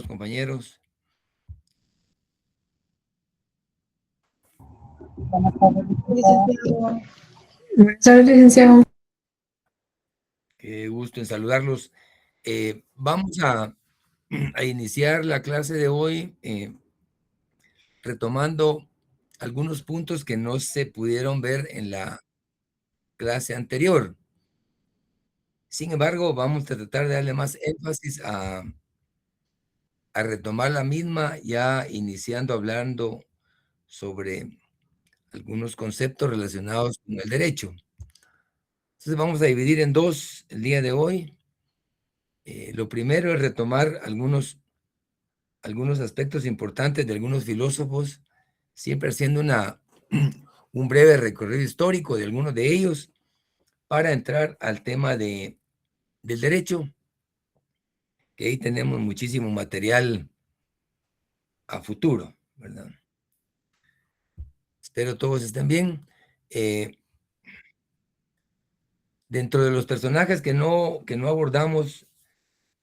compañeros. Buenas tardes, licenciado. Buenas tardes, licenciado. Qué gusto en saludarlos. Vamos a iniciar la clase de hoy retomando algunos puntos que no se pudieron ver en la clase anterior. Sin embargo, vamos a tratar de darle más énfasis a retomar la misma, ya iniciando hablando sobre algunos conceptos relacionados con el derecho. Entonces vamos a dividir en dos el día de hoy. Lo primero es retomar algunos aspectos importantes de algunos filósofos, siempre haciendo un breve recorrido histórico de algunos de ellos para entrar al tema del derecho, que ahí tenemos muchísimo material a futuro, ¿verdad? Espero todos estén bien. Dentro de los personajes que no abordamos,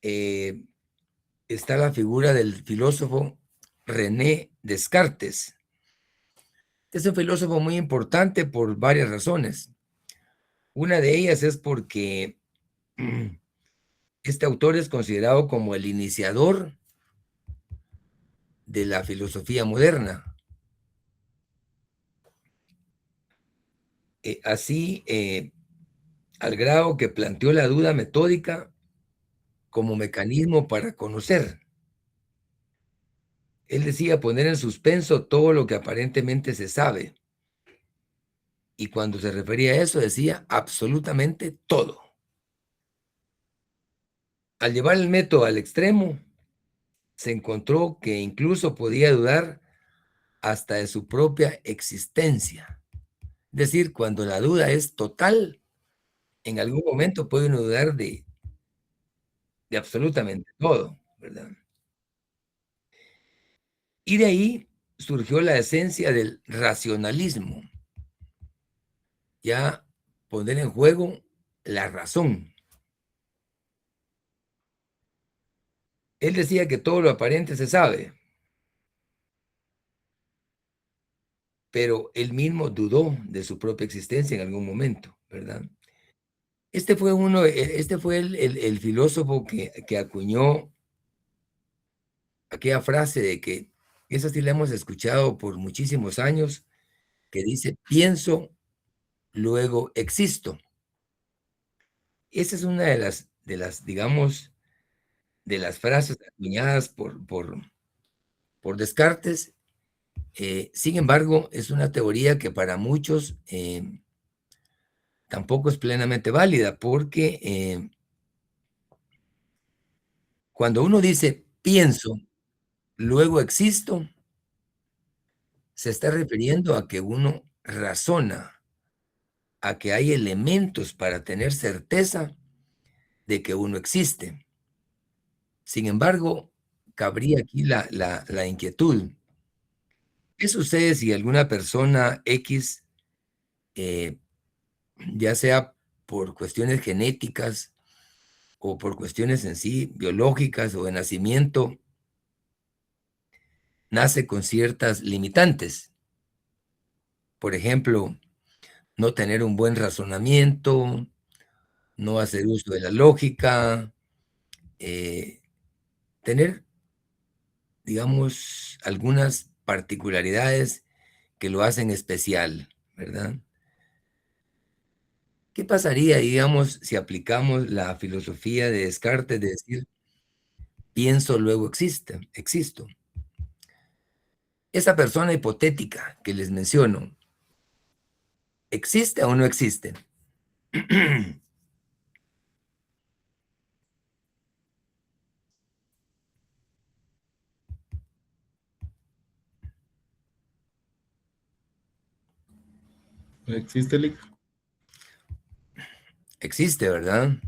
está la figura del filósofo René Descartes. Es un filósofo muy importante por varias razones. Una de ellas es porque este autor es considerado como el iniciador de la filosofía moderna. Así, al grado que planteó la duda metódica como mecanismo para conocer. Él decía poner en suspenso todo lo que aparentemente se sabe. Y cuando se refería a eso, decía absolutamente todo. Al llevar el método al extremo, se encontró que incluso podía dudar hasta de su propia existencia. Es decir, cuando la duda es total, en algún momento puede uno dudar de absolutamente todo, ¿verdad? Y de ahí surgió la esencia del racionalismo, ya poner en juego la razón. Él decía que todo lo aparente se sabe, pero él mismo dudó de su propia existencia en algún momento, ¿verdad? Este fue el filósofo que acuñó aquella frase de que, esa sí la hemos escuchado por muchísimos años, que dice, pienso, luego existo. Esa es una digamos, de las frases acuñadas por Descartes. Sin embargo, es una teoría que para muchos tampoco es plenamente válida, porque cuando uno dice pienso, luego existo, se está refiriendo a que uno razona, a que hay elementos para tener certeza de que uno existe. Sin embargo, cabría aquí la inquietud. ¿Qué sucede si alguna persona X, ya sea por cuestiones genéticas o por cuestiones en sí biológicas o de nacimiento, nace con ciertas limitantes? Por ejemplo, no tener un buen razonamiento, no hacer uso de la lógica, tener, digamos, algunas particularidades que lo hacen especial, ¿verdad? ¿Qué pasaría, digamos, si aplicamos la filosofía de Descartes de decir, pienso, luego existo? Esa persona hipotética que les menciono, ¿existe o no existe? ¿Existe, Lick? Existe, ¿verdad?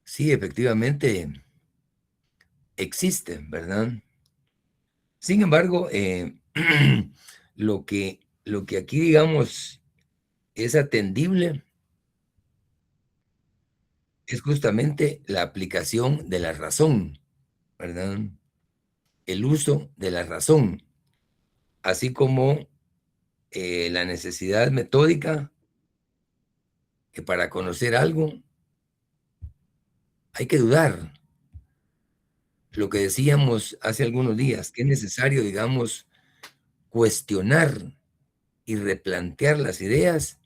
Sí, efectivamente, existe, ¿verdad? Sin embargo, lo que aquí, digamos, es atendible es justamente la aplicación de la razón, ¿verdad? El uso de la razón, así como la necesidad metódica, que para conocer algo hay que dudar. Lo que decíamos hace algunos días, que es necesario, digamos, cuestionar y replantear las ideas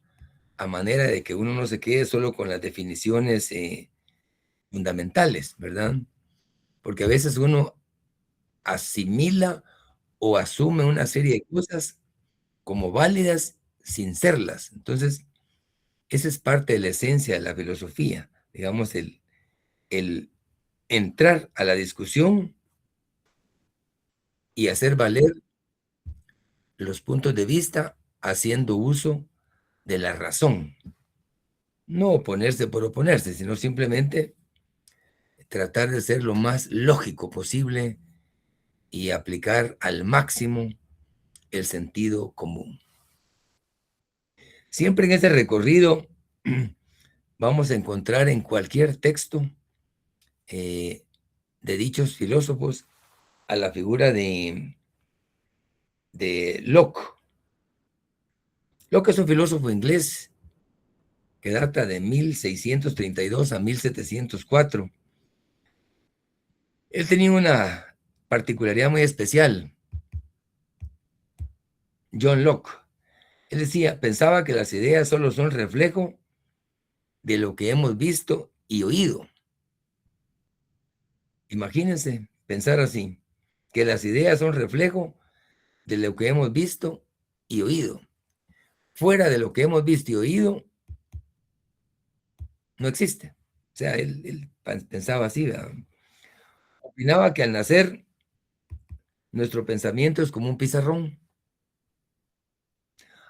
a manera de que uno no se quede solo con las definiciones fundamentales, ¿verdad? Porque a veces uno asimila o asume una serie de cosas como válidas sin serlas. Entonces, esa es parte de la esencia de la filosofía, digamos, el entrar a la discusión y hacer valer los puntos de vista haciendo uso de la razón. No oponerse por oponerse, sino simplemente tratar de ser lo más lógico posible y aplicar al máximo el sentido común. Siempre en ese recorrido vamos a encontrar en cualquier texto eh, de dichos filósofos a la figura de Locke. Locke es un filósofo inglés que data de 1632 a 1704. Él tenía una particularidad muy especial, John Locke. Él decía, pensaba que las ideas solo son reflejo de lo que hemos visto y oído. Imagínense pensar así, que las ideas son reflejo de lo que hemos visto y oído. Fuera de lo que hemos visto y oído, no existe. O sea, él pensaba así, ¿verdad? Opinaba que al nacer nuestro pensamiento es como un pizarrón.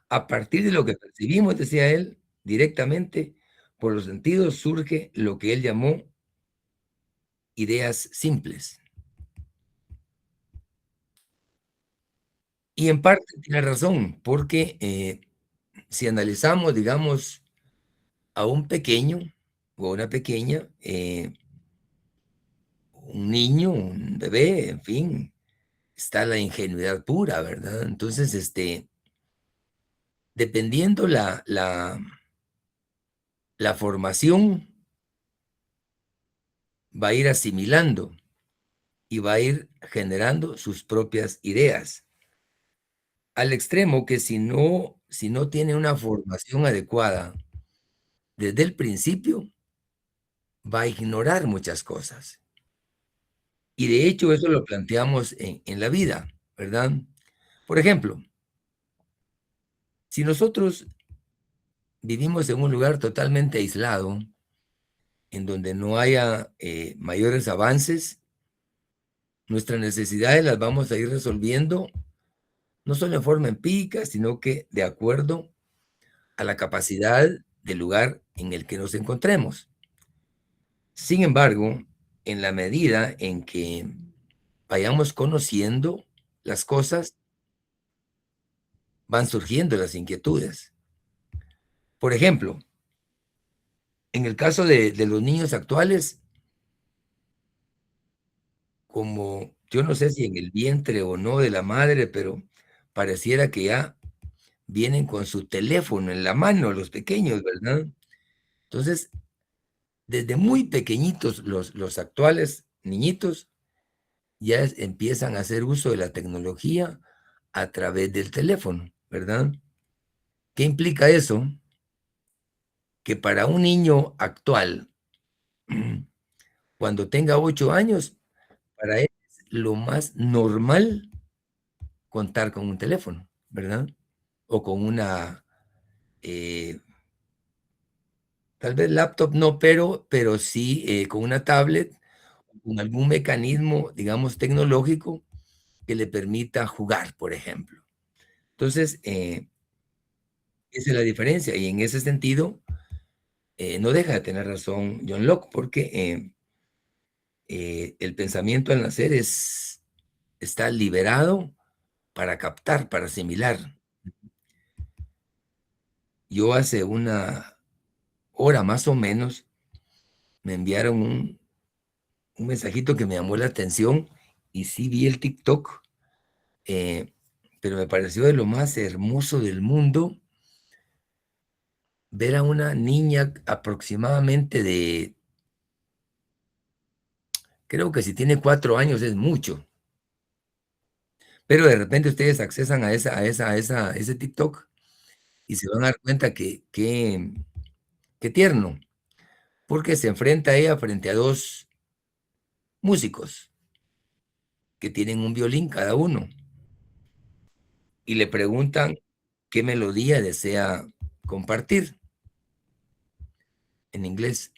A partir de lo que percibimos, decía él, directamente por los sentidos surge lo que él llamó ideas simples. Y en parte tiene razón, porque si analizamos, digamos, a un pequeño o a una pequeña, un niño, un bebé, en fin, está la ingenuidad pura, ¿verdad? Entonces, dependiendo la formación, va a ir asimilando y va a ir generando sus propias ideas, al extremo que si no tiene una formación adecuada desde el principio, va a ignorar muchas cosas. Y de hecho eso lo planteamos en la vida, ¿verdad? Por ejemplo, si nosotros vivimos en un lugar totalmente aislado, en donde no haya mayores avances, nuestras necesidades las vamos a ir resolviendo, no solo en forma empírica, sino que de acuerdo a la capacidad del lugar en el que nos encontremos. Sin embargo, en la medida en que vayamos conociendo las cosas, van surgiendo las inquietudes. Por ejemplo, en el caso de los niños actuales, como yo no sé si en el vientre o no de la madre, pero pareciera que ya vienen con su teléfono en la mano los pequeños, ¿verdad? Entonces, desde muy pequeñitos los actuales niñitos ya empiezan a hacer uso de la tecnología a través del teléfono, ¿verdad? ¿Qué implica eso? Que para un niño actual, cuando tenga 8 años, para él es lo más normal contar con un teléfono, ¿verdad? O con una, eh, tal vez laptop no, pero sí con una tablet, con algún mecanismo, digamos, tecnológico que le permita jugar, por ejemplo. Entonces, esa es la diferencia. Y en ese sentido, no deja de tener razón John Locke, porque el pensamiento al nacer está liberado para captar, para asimilar. Yo hace una hora más o menos me enviaron un mensajito que me llamó la atención y sí vi el TikTok, pero me pareció de lo más hermoso del mundo ver a una niña aproximadamente de, creo que si tiene 4 años es mucho, pero de repente ustedes accesan a ese TikTok y se van a dar cuenta que tierno, porque se enfrenta ella frente a dos músicos que tienen un violín cada uno y le preguntan qué melodía desea compartir en inglés.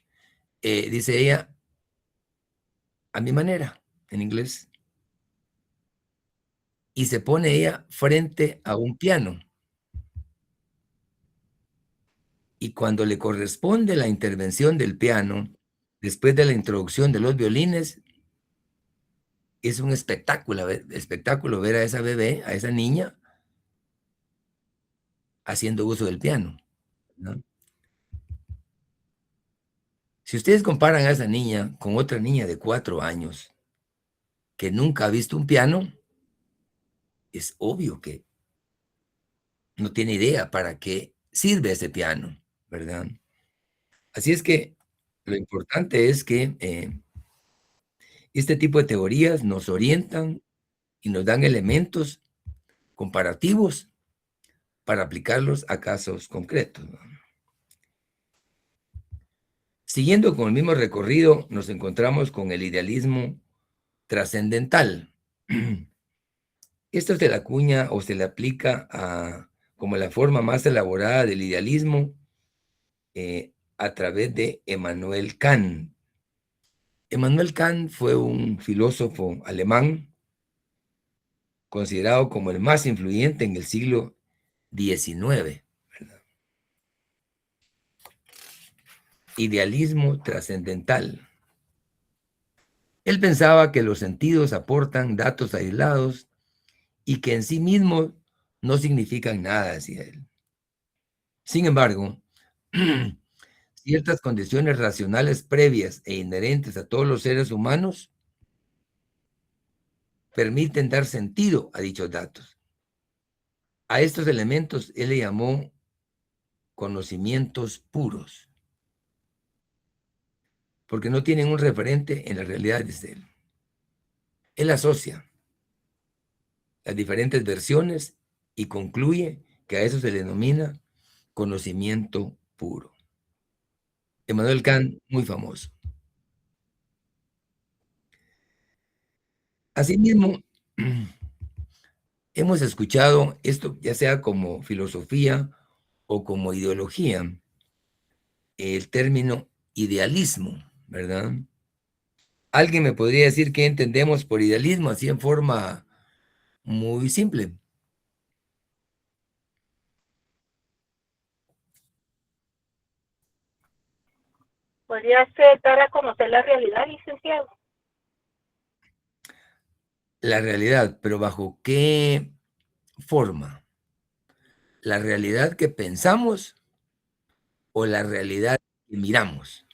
Dice ella, a mi manera, en inglés, y se pone ella frente a un piano. Y cuando le corresponde la intervención del piano, después de la introducción de los violines, es un espectáculo ver a esa bebé, a esa niña, haciendo uso del piano, ¿no? Si ustedes comparan a esa niña con otra niña de 4 años que nunca ha visto un piano, es obvio que no tiene idea para qué sirve ese piano, ¿verdad? Así es que lo importante es que este tipo de teorías nos orientan y nos dan elementos comparativos para aplicarlos a casos concretos, ¿no? Siguiendo con el mismo recorrido, nos encontramos con el idealismo trascendental. Esto se le acuña o se le aplica como la forma más elaborada del idealismo a través de Emmanuel Kant. Emmanuel Kant fue un filósofo alemán considerado como el más influyente en el siglo XIX. ¿Verdad? Idealismo trascendental. Él pensaba que los sentidos aportan datos aislados y que en sí mismos no significan nada, decía él. Sin embargo, ciertas condiciones racionales previas e inherentes a todos los seres humanos permiten dar sentido a dichos datos. A estos elementos él le llamó conocimientos puros, porque no tienen un referente en la realidad, dice él. Él asocia las diferentes versiones y concluye que a eso se le denomina conocimiento puro. Emmanuel Kant, muy famoso. Asimismo, hemos escuchado esto, ya sea como filosofía o como ideología, el término idealismo, ¿verdad? ¿Alguien me podría decir qué entendemos por idealismo así en forma muy simple? ¿Podría ser dar a conocer la realidad, licenciado? La realidad, pero ¿bajo qué forma? ¿La realidad que pensamos o la realidad que miramos?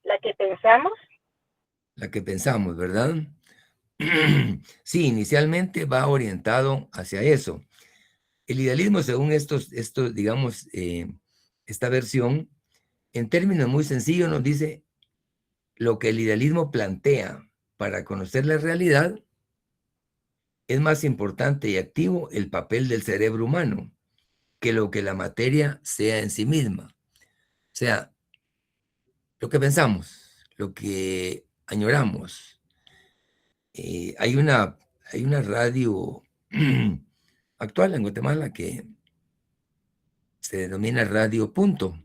La que pensamos. La que pensamos, ¿verdad? Sí, inicialmente va orientado hacia eso. El idealismo, según digamos, esta versión, en términos muy sencillos nos dice lo que el idealismo plantea para conocer la realidad es más importante y activo el papel del cerebro humano que lo que la materia sea en sí misma. O sea, lo que pensamos, lo que añoramos. Hay una radio actual en Guatemala que se denomina Radio Punto.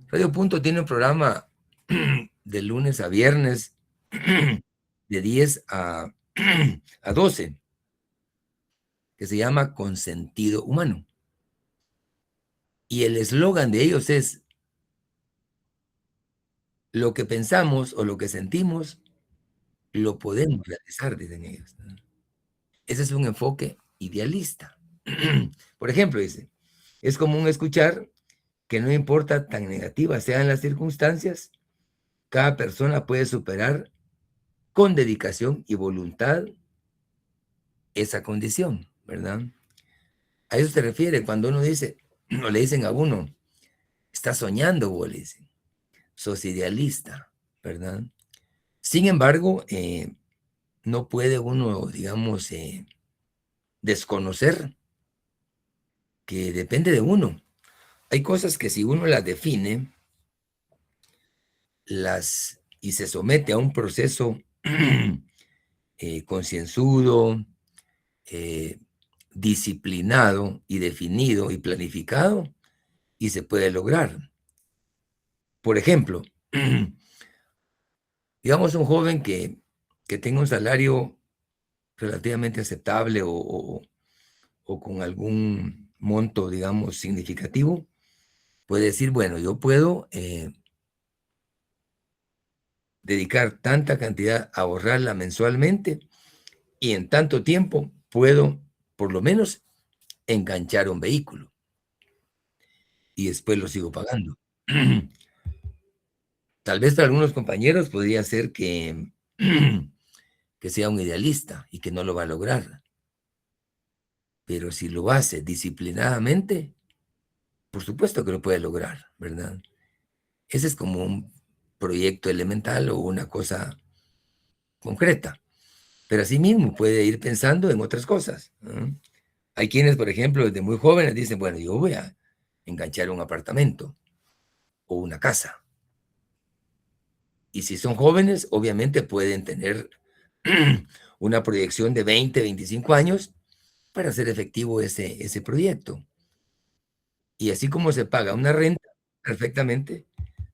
Radio Punto tiene un programa de lunes a viernes de 10 a 12 que se llama Con Sentido Humano. Y el eslogan de ellos es, lo que pensamos o lo que sentimos, lo podemos realizar, dicen ellos, ¿no? Ese es un enfoque idealista. Por ejemplo, dice, es común escuchar que no importa tan negativas sean las circunstancias, cada persona puede superar con dedicación y voluntad esa condición, ¿verdad? A eso se refiere cuando uno dice, o le dicen a uno, está soñando, vos, le dicen, sos idealista, ¿verdad? Sin embargo, no puede uno, digamos, desconocer que depende de uno. Hay cosas que si uno las define, y se somete a un proceso concienzudo, disciplinado y definido y planificado, y se puede lograr. Por ejemplo, digamos un joven que tenga un salario relativamente aceptable o con algún monto, digamos, significativo, puede decir, bueno, yo puedo dedicar tanta cantidad a ahorrarla mensualmente y en tanto tiempo puedo, por lo menos, enganchar un vehículo y después lo sigo pagando. Tal vez para algunos compañeros podría ser que, que sea un idealista y que no lo va a lograr. Pero si lo hace disciplinadamente, por supuesto que lo puede lograr, ¿verdad? Ese es como un proyecto elemental o una cosa concreta. Pero asimismo puede ir pensando en otras cosas, ¿no? Hay quienes, por ejemplo, desde muy jóvenes dicen, bueno, yo voy a enganchar un apartamento o una casa. Y si son jóvenes, obviamente pueden tener una proyección de 20, 25 años para hacer efectivo ese proyecto. Y así como se paga una renta, perfectamente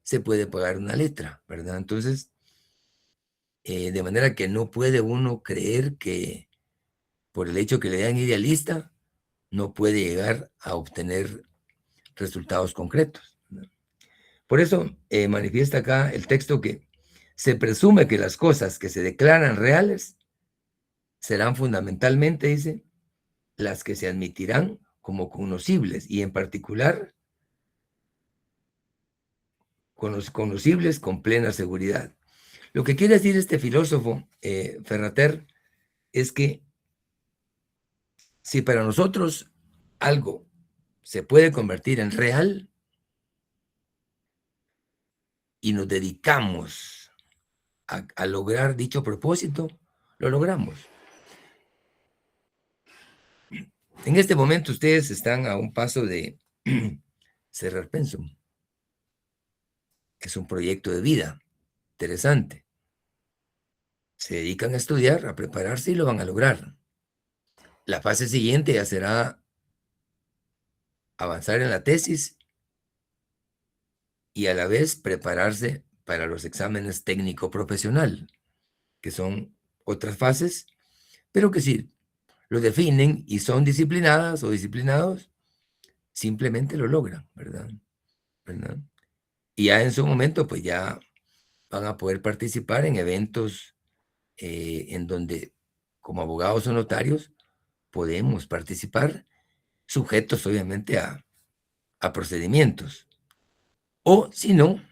se puede pagar una letra, ¿verdad? Entonces, de manera que no puede uno creer que por el hecho que le dan idealista, no puede llegar a obtener resultados concretos, ¿no? Por eso manifiesta acá el texto que se presume que las cosas que se declaran reales serán fundamentalmente, dice, las que se admitirán como conocibles y en particular conocibles con plena seguridad. Lo que quiere decir este filósofo, Ferrater, es que si para nosotros algo se puede convertir en real y nos dedicamos a lograr dicho propósito, lo logramos. En este momento ustedes están a un paso de cerrar Pensum. Es un proyecto de vida interesante. Se dedican a estudiar, a prepararse y lo van a lograr. La fase siguiente ya será avanzar en la tesis y a la vez prepararse para los exámenes técnico-profesional, que son otras fases, pero que si lo definen y son disciplinadas o disciplinados, simplemente lo logran, ¿verdad? ¿Verdad? Y ya en su momento, pues ya van a poder participar en eventos en donde, como abogados o notarios, podemos participar, sujetos obviamente a procedimientos. O si no,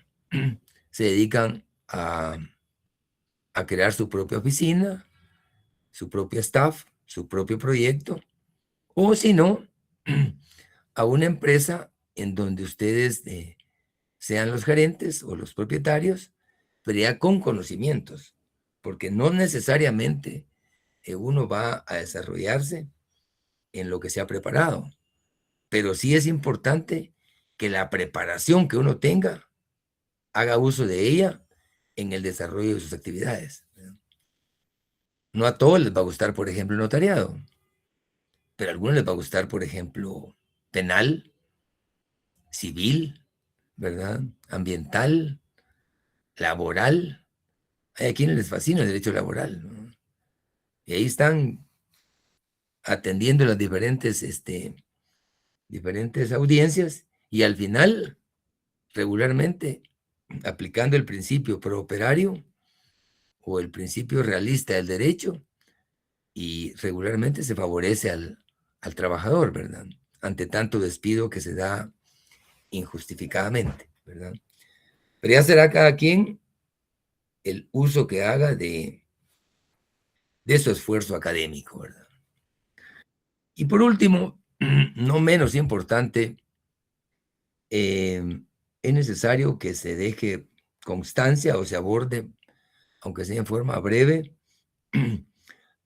se dedican a crear su propia oficina, su propio staff, su propio proyecto, o si no, a una empresa en donde ustedes sean los gerentes o los propietarios, pero ya con conocimientos, porque no necesariamente uno va a desarrollarse en lo que se ha preparado, pero sí es importante que la preparación que uno tenga haga uso de ella en el desarrollo de sus actividades. No a todos les va a gustar, por ejemplo, el notariado, pero a algunos les va a gustar, por ejemplo, penal, civil, ¿verdad? Ambiental, laboral. Hay a quienes les fascina el derecho laboral, ¿no? Y ahí están atendiendo las diferentes audiencias y al final, regularmente, aplicando el principio prooperario o el principio realista del derecho, y regularmente se favorece al trabajador, ¿verdad? Ante tanto despido que se da injustificadamente, ¿verdad? Pero ya será cada quien el uso que haga de su esfuerzo académico, ¿verdad? Y por último, no menos importante, es necesario que se deje constancia o se aborde, aunque sea en forma breve,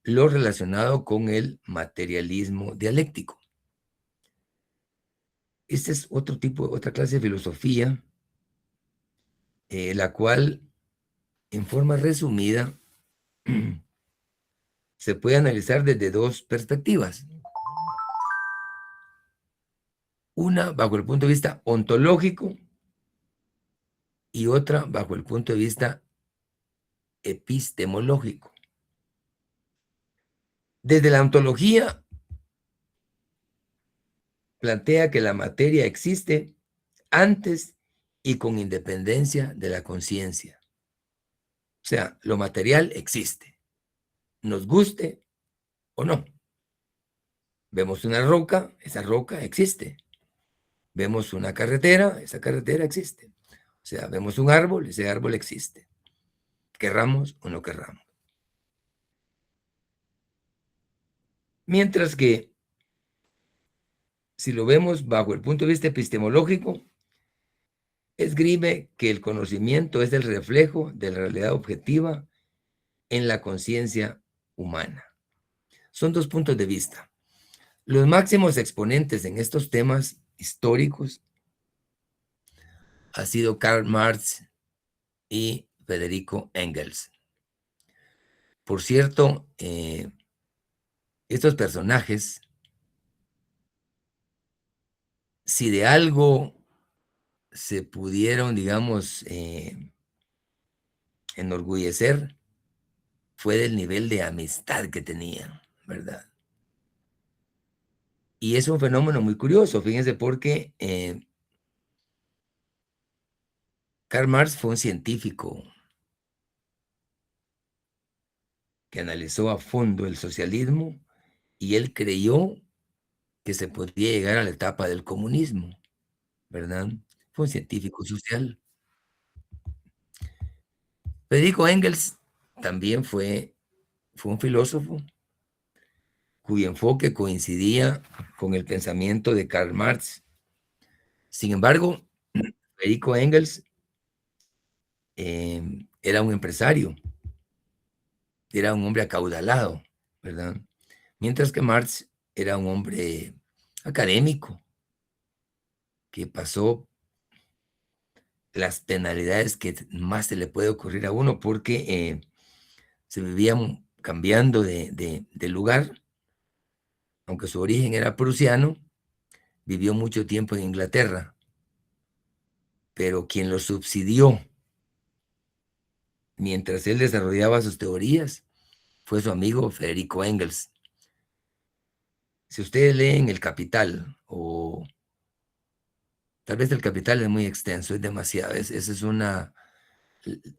lo relacionado con el materialismo dialéctico. Este es otra clase de filosofía, la cual, en forma resumida, se puede analizar desde dos perspectivas. Una bajo el punto de vista ontológico y otra bajo el punto de vista epistemológico. Desde la ontología, plantea que la materia existe antes y con independencia de la conciencia. O sea, lo material existe, nos guste o no. Vemos una roca, esa roca existe. Vemos una carretera, esa carretera existe. O sea, vemos un árbol, ese árbol existe. Querramos o no querramos. Mientras que, si lo vemos bajo el punto de vista epistemológico, esgrime que el conocimiento es el reflejo de la realidad objetiva en la conciencia humana. Son dos puntos de vista. Los máximos exponentes en estos temas históricos ha sido Karl Marx y Federico Engels. Por cierto, estos personajes, si de algo se pudieron, digamos, enorgullecer, fue del nivel de amistad que tenían, ¿verdad? Y es un fenómeno muy curioso, fíjense, porque Karl Marx fue un científico que analizó a fondo el socialismo y él creyó que se podía llegar a la etapa del comunismo, ¿verdad? Fue un científico social. Federico Engels también fue un filósofo cuyo enfoque coincidía con el pensamiento de Karl Marx. Sin embargo, Federico Engels era un empresario, era un hombre acaudalado, ¿verdad? Mientras que Marx era un hombre académico que pasó las penalidades que más se le puede ocurrir a uno porque se vivían cambiando de lugar, aunque su origen era prusiano, vivió mucho tiempo en Inglaterra, pero quien lo subsidió mientras él desarrollaba sus teorías fue su amigo Federico Engels. Si ustedes leen El Capital, o tal vez El Capital es muy extenso, es demasiado, ese es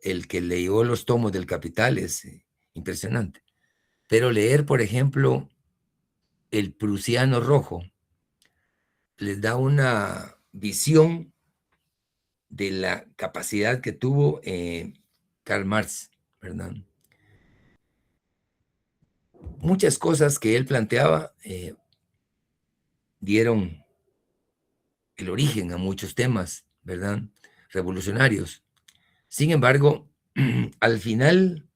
el que leyó los tomos del Capital es impresionante. Pero leer, por ejemplo, El Prusiano Rojo, les da una visión de la capacidad que tuvo Karl Marx, ¿verdad? Muchas cosas que él planteaba dieron el origen a muchos temas, ¿verdad? Revolucionarios. Sin embargo, al final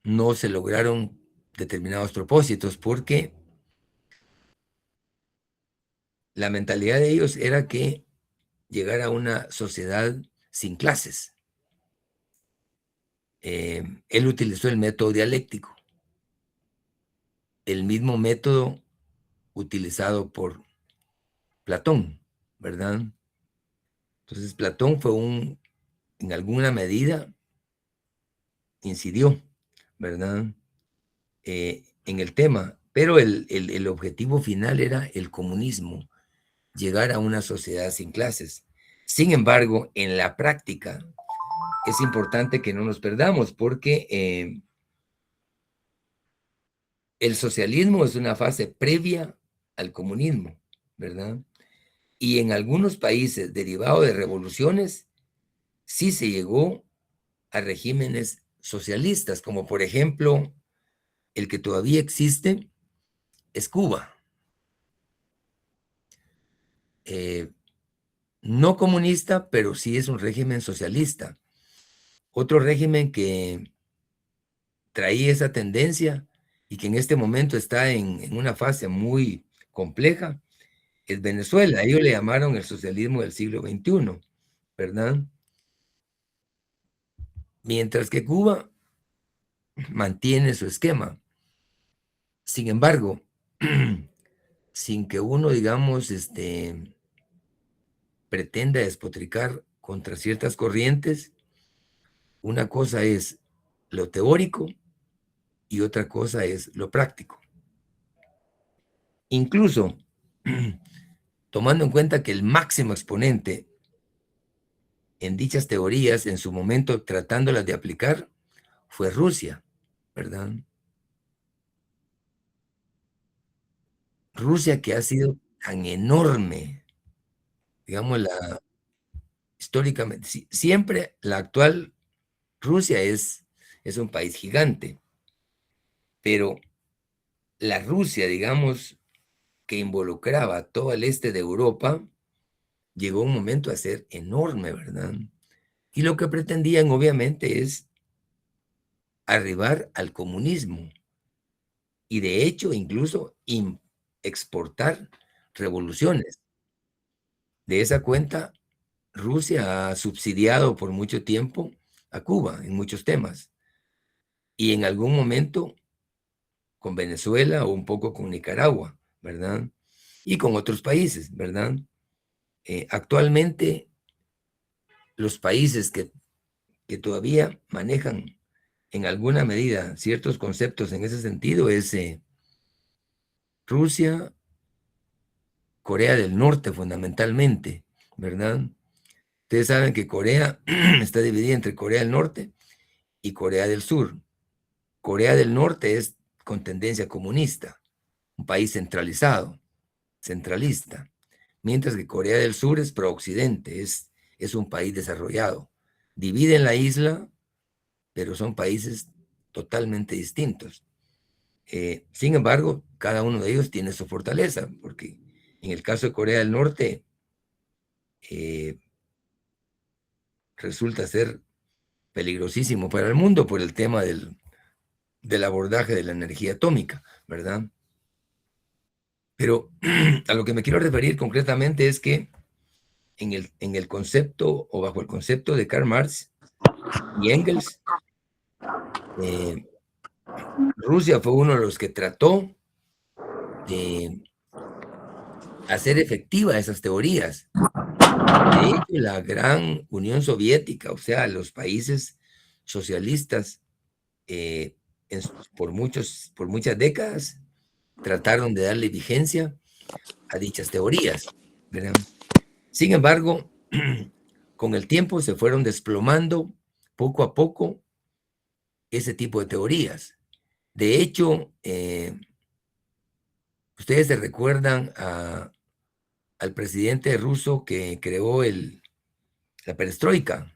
no se lograron determinados propósitos porque la mentalidad de ellos era que llegara a una sociedad sin clases. Él utilizó el método dialéctico, el mismo método utilizado por Platón, ¿verdad? Entonces Platón fue en alguna medida, incidió, ¿verdad? En el tema, pero el objetivo final era el comunismo, llegar a una sociedad sin clases. Sin embargo, en la práctica es importante que no nos perdamos porque el socialismo es una fase previa al comunismo, ¿verdad? Y en algunos países derivado de revoluciones, sí se llegó a regímenes socialistas, como por ejemplo el que todavía existe es Cuba. No comunista, pero sí es un régimen socialista. Otro régimen que traía esa tendencia y que en este momento está en una fase muy compleja es Venezuela. Ellos le llamaron el socialismo del siglo XXI, ¿verdad? Mientras que Cuba mantiene su esquema. Sin embargo, sin que uno, digamos, pretenda despotricar contra ciertas corrientes, una cosa es lo teórico y otra cosa es lo práctico. Incluso tomando en cuenta que el máximo exponente en dichas teorías, en su momento tratándolas de aplicar, fue Rusia, ¿verdad? Rusia que ha sido tan enorme, digamos, históricamente, siempre la actual Rusia es un país gigante, pero la Rusia, digamos, que involucraba todo el este de Europa, llegó un momento a ser enorme, ¿verdad? Y lo que pretendían, obviamente, es arribar al comunismo y, de hecho, incluso exportar revoluciones. De esa cuenta, Rusia ha subsidiado por mucho tiempo a Cuba en muchos temas y en algún momento con Venezuela o un poco con Nicaragua, ¿verdad? Y con otros países, ¿verdad? Actualmente, los países que todavía manejan en alguna medida ciertos conceptos en ese sentido es Rusia, Corea del Norte fundamentalmente, ¿verdad? Ustedes saben que Corea está dividida entre Corea del Norte y Corea del Sur. Corea del Norte es con tendencia comunista, un país centralizado, centralista, mientras que Corea del Sur es pro-occidente, es un país desarrollado. Dividen la isla, pero son países totalmente distintos. Sin embargo, cada uno de ellos tiene su fortaleza, porque en el caso de Corea del Norte resulta ser peligrosísimo para el mundo por el tema del abordaje de la energía atómica, ¿verdad? Pero a lo que me quiero referir concretamente es que en el concepto o bajo el concepto de Karl Marx y Engels, Rusia fue uno de los que trató de hacer efectiva esas teorías. De hecho, la gran Unión Soviética, o sea, los países socialistas, eh, por muchas décadas, trataron de darle vigencia a dichas teorías, ¿verdad? Sin embargo, con el tiempo se fueron desplomando poco a poco ese tipo de teorías. De hecho, ustedes se recuerdan al presidente ruso que creó la perestroika.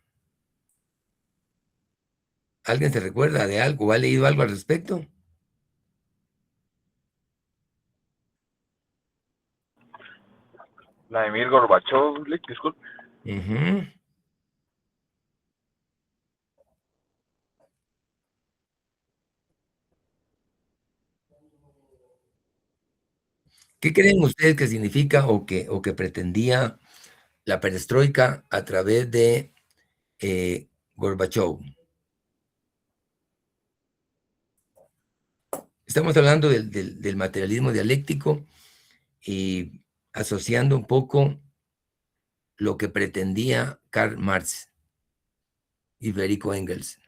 ¿Alguien se recuerda de algo? ¿Ha leído algo al respecto? Vladimir Gorbachov, disculpe. Ujú. ¿Qué creen ustedes que significa o que pretendía la perestroika a través de Gorbachov? Estamos hablando del materialismo dialéctico y asociando un poco lo que pretendía Karl Marx y Federico Engels,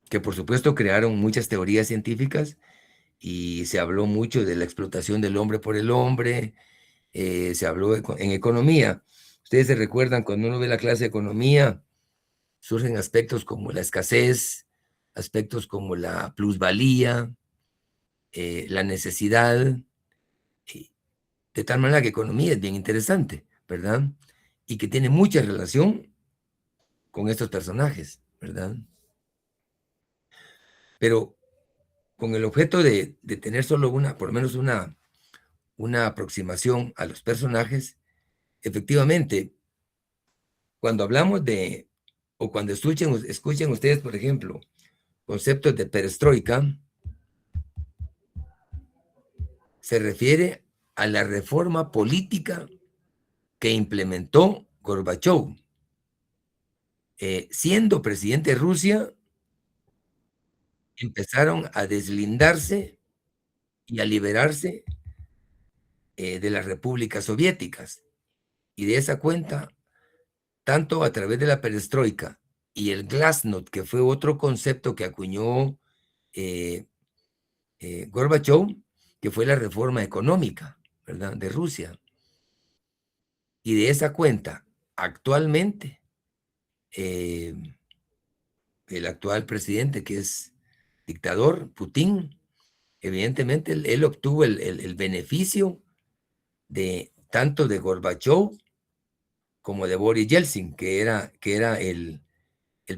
que por supuesto crearon muchas teorías científicas y se habló mucho de la explotación del hombre por el hombre, se habló en economía. Ustedes se recuerdan cuando uno ve la clase de economía, surgen aspectos como la escasez, aspectos como la plusvalía, la necesidad, de tal manera que economía es bien interesante, ¿verdad? Y que tiene mucha relación con estos personajes, ¿verdad? Pero con el objeto de tener solo por lo menos una aproximación a los personajes, efectivamente, cuando hablamos o cuando escuchen ustedes, por ejemplo, conceptos de perestroika, se refiere a la reforma política que implementó Gorbachov. Siendo presidente de Rusia, empezaron a deslindarse y a liberarse de las repúblicas soviéticas. Y de esa cuenta, tanto a través de la perestroika y el glasnost, que fue otro concepto que acuñó Gorbachov, que fue la reforma económica, ¿verdad?, de Rusia. Y de esa cuenta, actualmente, el actual presidente, que es dictador, Putin, evidentemente él obtuvo el beneficio de tanto de Gorbachov como de Boris Yeltsin, que era el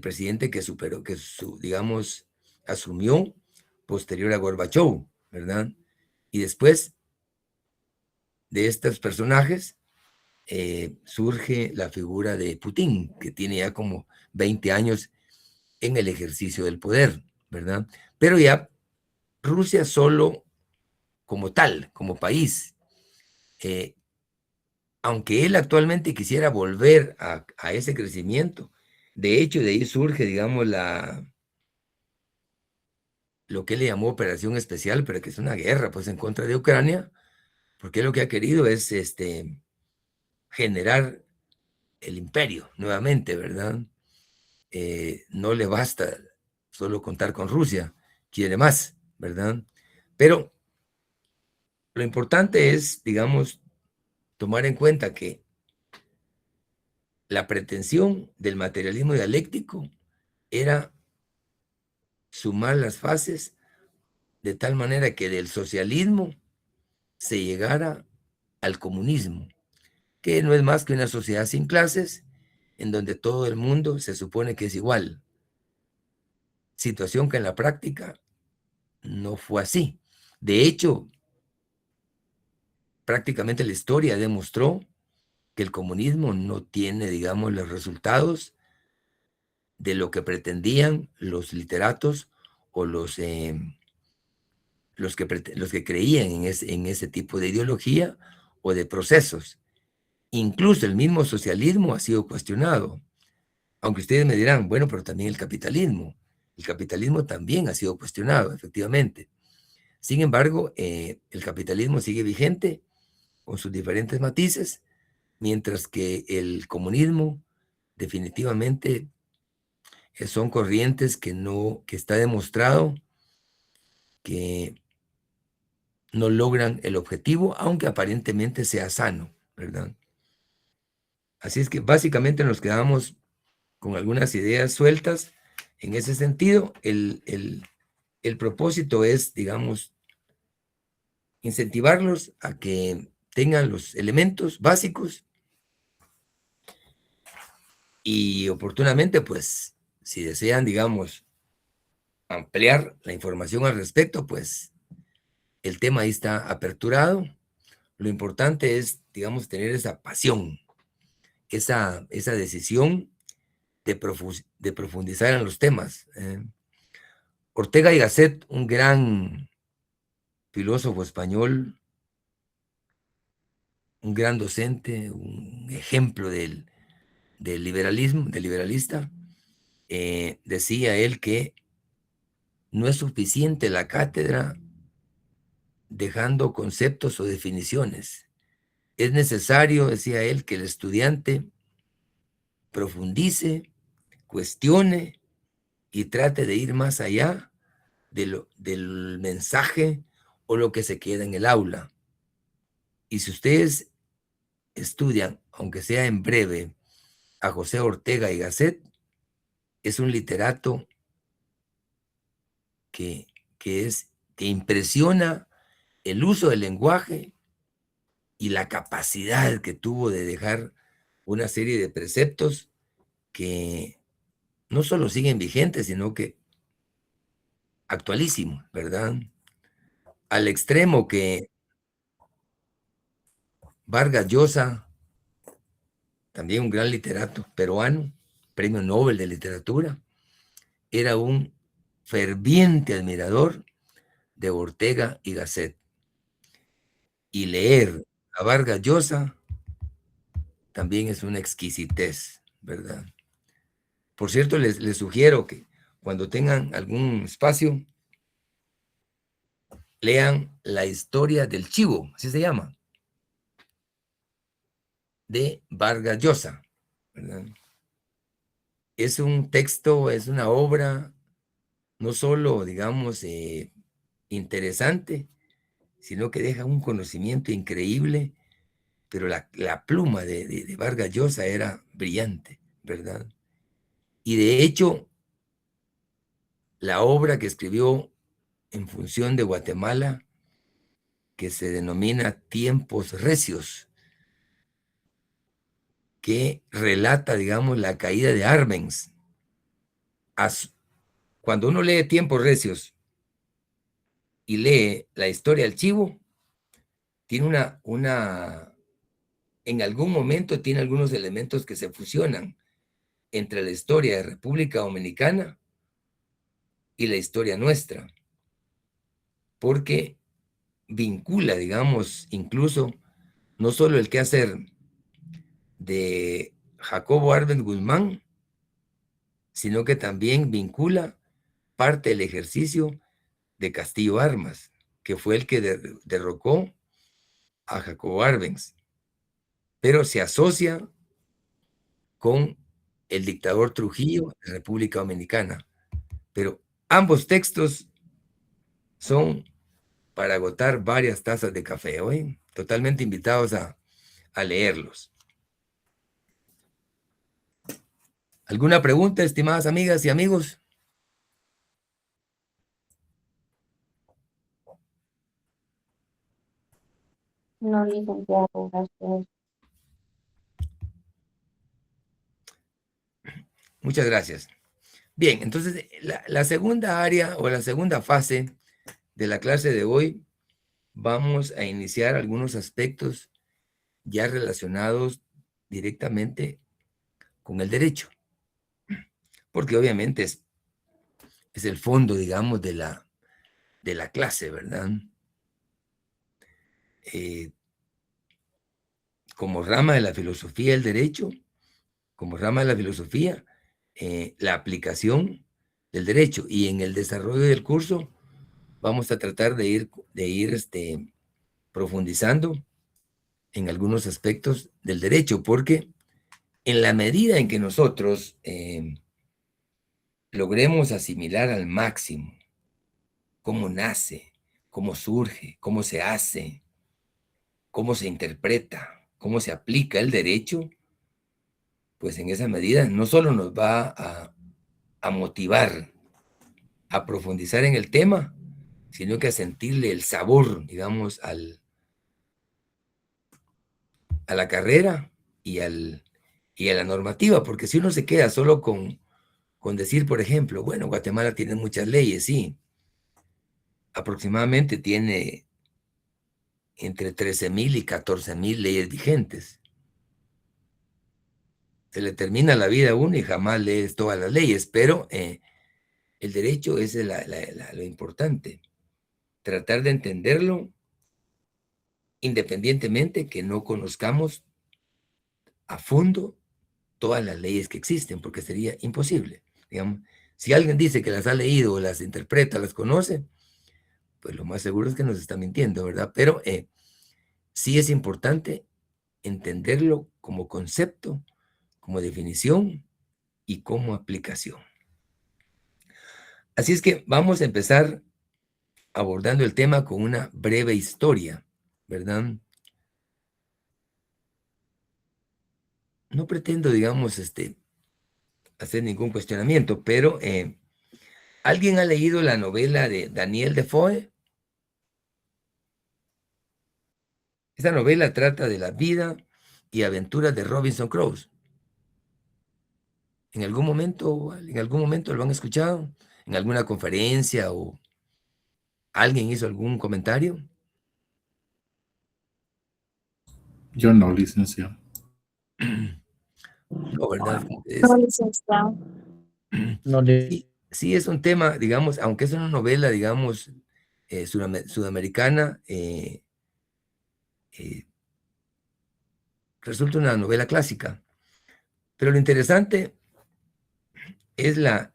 presidente que superó, digamos, asumió posterior a Gorbachov, ¿verdad? Y después de estos personajes surge la figura de Putin, que tiene ya como 20 años en el ejercicio del poder, ¿verdad? Pero ya Rusia solo como tal, como país, aunque él actualmente quisiera volver a ese crecimiento, de hecho de ahí surge, digamos, lo que él le llamó operación especial, pero que es una guerra, pues, en contra de Ucrania, porque él lo que ha querido es generar el imperio nuevamente, ¿verdad? No le basta solo contar con Rusia, quiere más, ¿verdad? Pero lo importante es, digamos, tomar en cuenta que la pretensión del materialismo dialéctico era sumar las fases de tal manera que del socialismo se llegara al comunismo, que no es más que una sociedad sin clases, en donde todo el mundo se supone que es igual. Situación que en la práctica no fue así. De hecho, prácticamente la historia demostró que el comunismo no tiene, digamos, los resultados de lo que pretendían los literatos o los que creían en ese tipo de ideología o de procesos. Incluso el mismo socialismo ha sido cuestionado. Aunque ustedes me dirán, bueno, pero también el capitalismo. El capitalismo también ha sido cuestionado, efectivamente. Sin embargo, el capitalismo sigue vigente con sus diferentes matices, mientras que el comunismo definitivamente son corrientes que está demostrado que no logran el objetivo, aunque aparentemente sea sano, ¿verdad? Así es que básicamente nos quedamos con algunas ideas sueltas en ese sentido. El propósito es, digamos, incentivarlos a que tengan los elementos básicos y oportunamente, pues, si desean, digamos, ampliar la información al respecto, pues el tema ahí está aperturado. Lo importante es, digamos, tener esa pasión, esa decisión de profundizar en los temas. Ortega y Gasset, un gran filósofo español, un gran docente, un ejemplo del liberalismo, del liberalista, decía él que no es suficiente la cátedra dejando conceptos o definiciones. Es necesario, decía él, que el estudiante profundice, cuestione y trate de ir más allá del mensaje o lo que se queda en el aula. Y si ustedes estudian, aunque sea en breve, a José Ortega y Gasset, es un literato que que impresiona el uso del lenguaje y la capacidad que tuvo de dejar una serie de preceptos que no solo siguen vigentes, sino que actualísimos, ¿verdad? Al extremo que Vargas Llosa, también un gran literato peruano, premio Nobel de Literatura, era un ferviente admirador de Ortega y Gasset. Y leer a Vargas Llosa también es una exquisitez, ¿verdad? Por cierto, les sugiero que cuando tengan algún espacio, lean La historia del chivo, así se llama, de Vargas Llosa, ¿verdad? Es un texto, es una obra no solo, digamos, interesante, sino que deja un conocimiento increíble, pero la pluma de Vargas Llosa era brillante, ¿verdad? Y de hecho, la obra que escribió en función de Guatemala, que se denomina Tiempos Recios, que relata, digamos, la caída de Arbenz. Cuando uno lee Tiempos Recios y lee la historia del chivo, tiene en algún momento tiene algunos elementos que se fusionan entre la historia de República Dominicana y la historia nuestra, porque vincula, digamos, incluso no solo el quehacer de Jacobo Arbenz Guzmán, sino que también vincula parte del ejercicio de Castillo Armas, que fue el que derrocó a Jacobo Arbenz, pero se asocia con el dictador Trujillo de República Dominicana. Pero ambos textos son para agotar varias tazas de café, hoy totalmente invitados a leerlos. ¿Alguna pregunta, estimadas amigas y amigos? No, licenciado, gracias. Muchas gracias. Bien, entonces la segunda área o la segunda fase de la clase de hoy, vamos a iniciar algunos aspectos ya relacionados directamente con el derecho, porque obviamente es el fondo, digamos, de la clase, ¿verdad? Como rama de la filosofía del derecho, como rama de la filosofía, la aplicación del derecho, y en el desarrollo del curso vamos a tratar de ir profundizando en algunos aspectos del derecho, porque en la medida en que nosotros logremos asimilar al máximo cómo nace, cómo surge, cómo se hace, cómo se interpreta, cómo se aplica el derecho, pues en esa medida no solo nos va a motivar a profundizar en el tema, sino que a sentirle el sabor, digamos, a la carrera y a la normativa, porque si uno se queda solo con decir, por ejemplo, bueno, Guatemala tiene muchas leyes, sí, aproximadamente tiene entre 13,000 y 14,000 leyes vigentes. Se le termina la vida a uno y jamás lees todas las leyes, pero el derecho es lo importante, tratar de entenderlo independientemente que no conozcamos a fondo todas las leyes que existen, porque sería imposible. Digamos, si alguien dice que las ha leído, las interpreta, las conoce, pues lo más seguro es que nos está mintiendo, ¿verdad? Pero sí es importante entenderlo como concepto, como definición y como aplicación. Así es que vamos a empezar abordando el tema con una breve historia, ¿verdad? No pretendo, digamos, hacer ningún cuestionamiento, pero ¿alguien ha leído la novela de Daniel Defoe, Esta novela trata de la vida y aventuras de Robinson Crusoe. ¿En algún momento lo han escuchado? ¿En alguna conferencia o alguien hizo algún comentario? Yo no, licenciado. No, ¿verdad? No, licenciado. No le Sí, sí es un tema, digamos, aunque es una novela, digamos, sudamericana, resulta una novela clásica. Pero lo interesante es la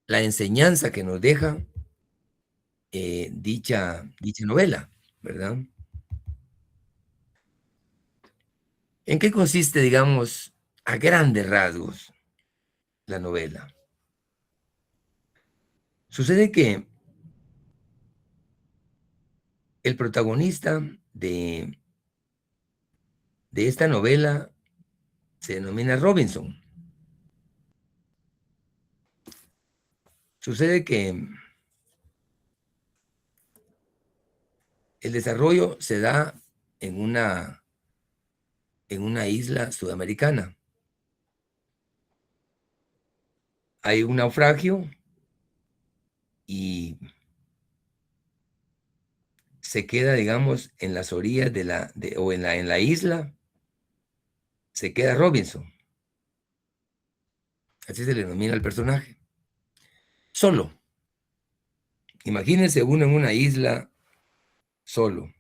enseñanza que nos deja dicha novela, ¿verdad? ¿En qué consiste, digamos, a grandes rasgos la novela? Sucede que el protagonista de esta novela se denomina Robinson. Sucede que el desarrollo se da en una isla sudamericana. Hay un naufragio y se queda, digamos, en las orillas en la isla, se queda Robinson. Así se le denomina al personaje. Solo. Imagínense uno en una isla solo.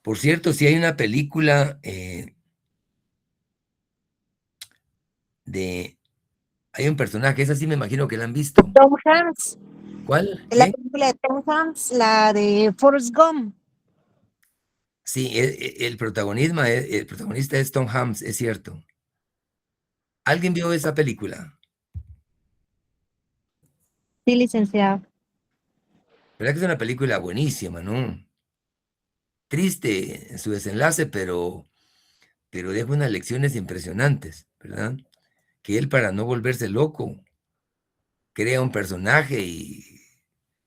Por cierto, si hay una película hay un personaje, esa sí me imagino que la han visto. Tom Hanks, ¿Cuál? la ¿Quién? película de Tom Hanks, la de Forrest Gump. Sí, el protagonista es Tom Hanks, es cierto. ¿Alguien vio esa película? Sí, licenciado. ¿Verdad que es una película buenísima, no? Triste en su desenlace, pero deja unas lecciones impresionantes, ¿verdad? Que él, para no volverse loco, crea un personaje y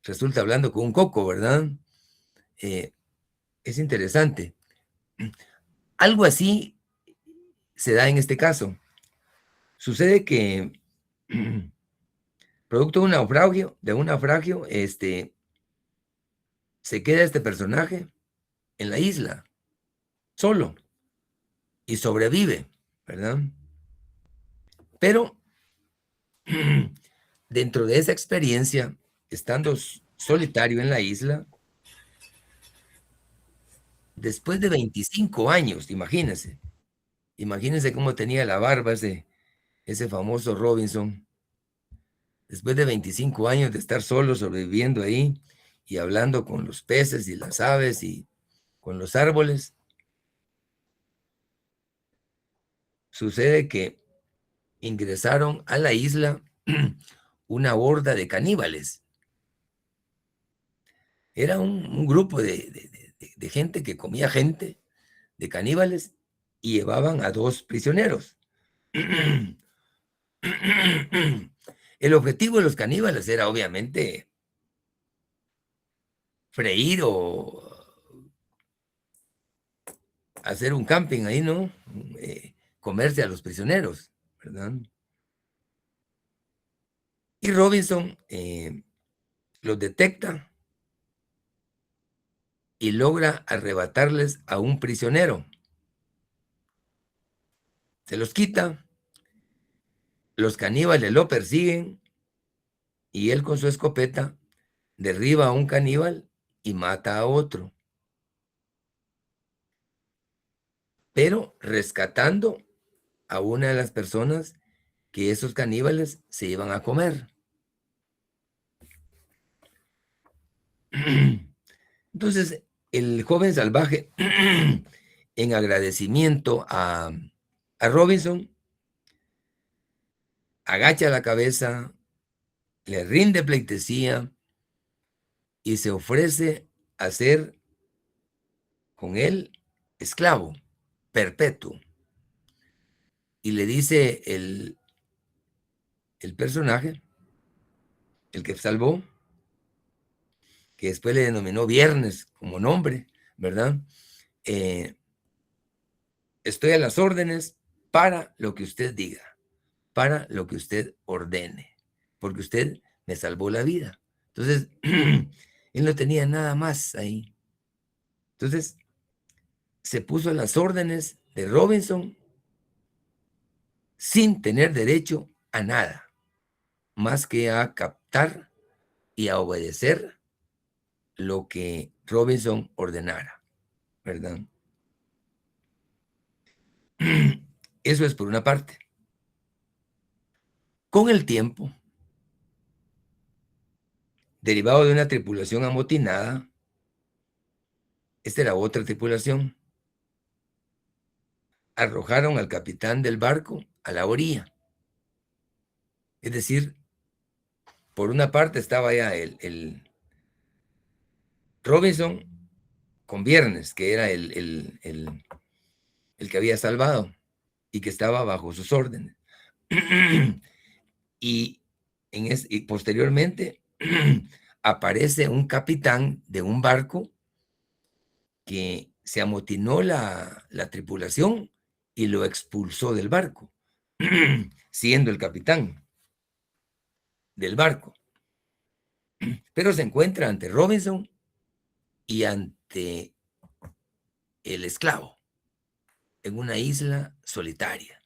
resulta hablando con un coco, ¿verdad? Es interesante. Algo así se da en este caso. Sucede que, producto de un naufragio, se queda este personaje en la isla, solo, y sobrevive, ¿verdad? Pero dentro de esa experiencia, estando solitario en la isla, después de 25 años, imagínense cómo tenía la barba ese famoso Robinson, después de 25 años de estar solo sobreviviendo ahí y hablando con los peces y las aves y con los árboles, sucede que ingresaron a la isla una horda de caníbales. Era un grupo de gente que comía gente, de caníbales, y llevaban a 2 prisioneros. El objetivo de los caníbales era obviamente freír o hacer un camping ahí, ¿no? Comerse a los prisioneros, ¿verdad? Y Robinson los detecta y logra arrebatarles a un prisionero. Se los quita, los caníbales lo persiguen y él con su escopeta derriba a un caníbal y mata a otro, pero rescatando a una de las personas que esos caníbales se iban a comer. Entonces, el joven salvaje, en agradecimiento a Robinson, agacha la cabeza, le rinde pleitesía y se ofrece a ser con él esclavo perpetuo. Y le dice el personaje, el que salvó, que después le denominó Viernes como nombre, ¿verdad? Estoy a las órdenes para lo que usted diga, para lo que usted ordene, porque usted me salvó la vida. Entonces, él no tenía nada más ahí. Entonces, se puso a las órdenes de Robinson sin tener derecho a nada, más que a captar y a obedecer lo que Robinson ordenara, ¿verdad? Eso es por una parte. Con el tiempo, derivado de una tripulación amotinada, esta era otra tripulación, arrojaron al capitán del barco a la orilla. Es decir, por una parte estaba ya el Robinson con Viernes, que era el que había salvado y que estaba bajo sus órdenes. y posteriormente aparece un capitán de un barco que se amotinó la tripulación y lo expulsó del barco, siendo el capitán del barco. Pero se encuentra ante Robinson y ante el esclavo en una isla solitaria.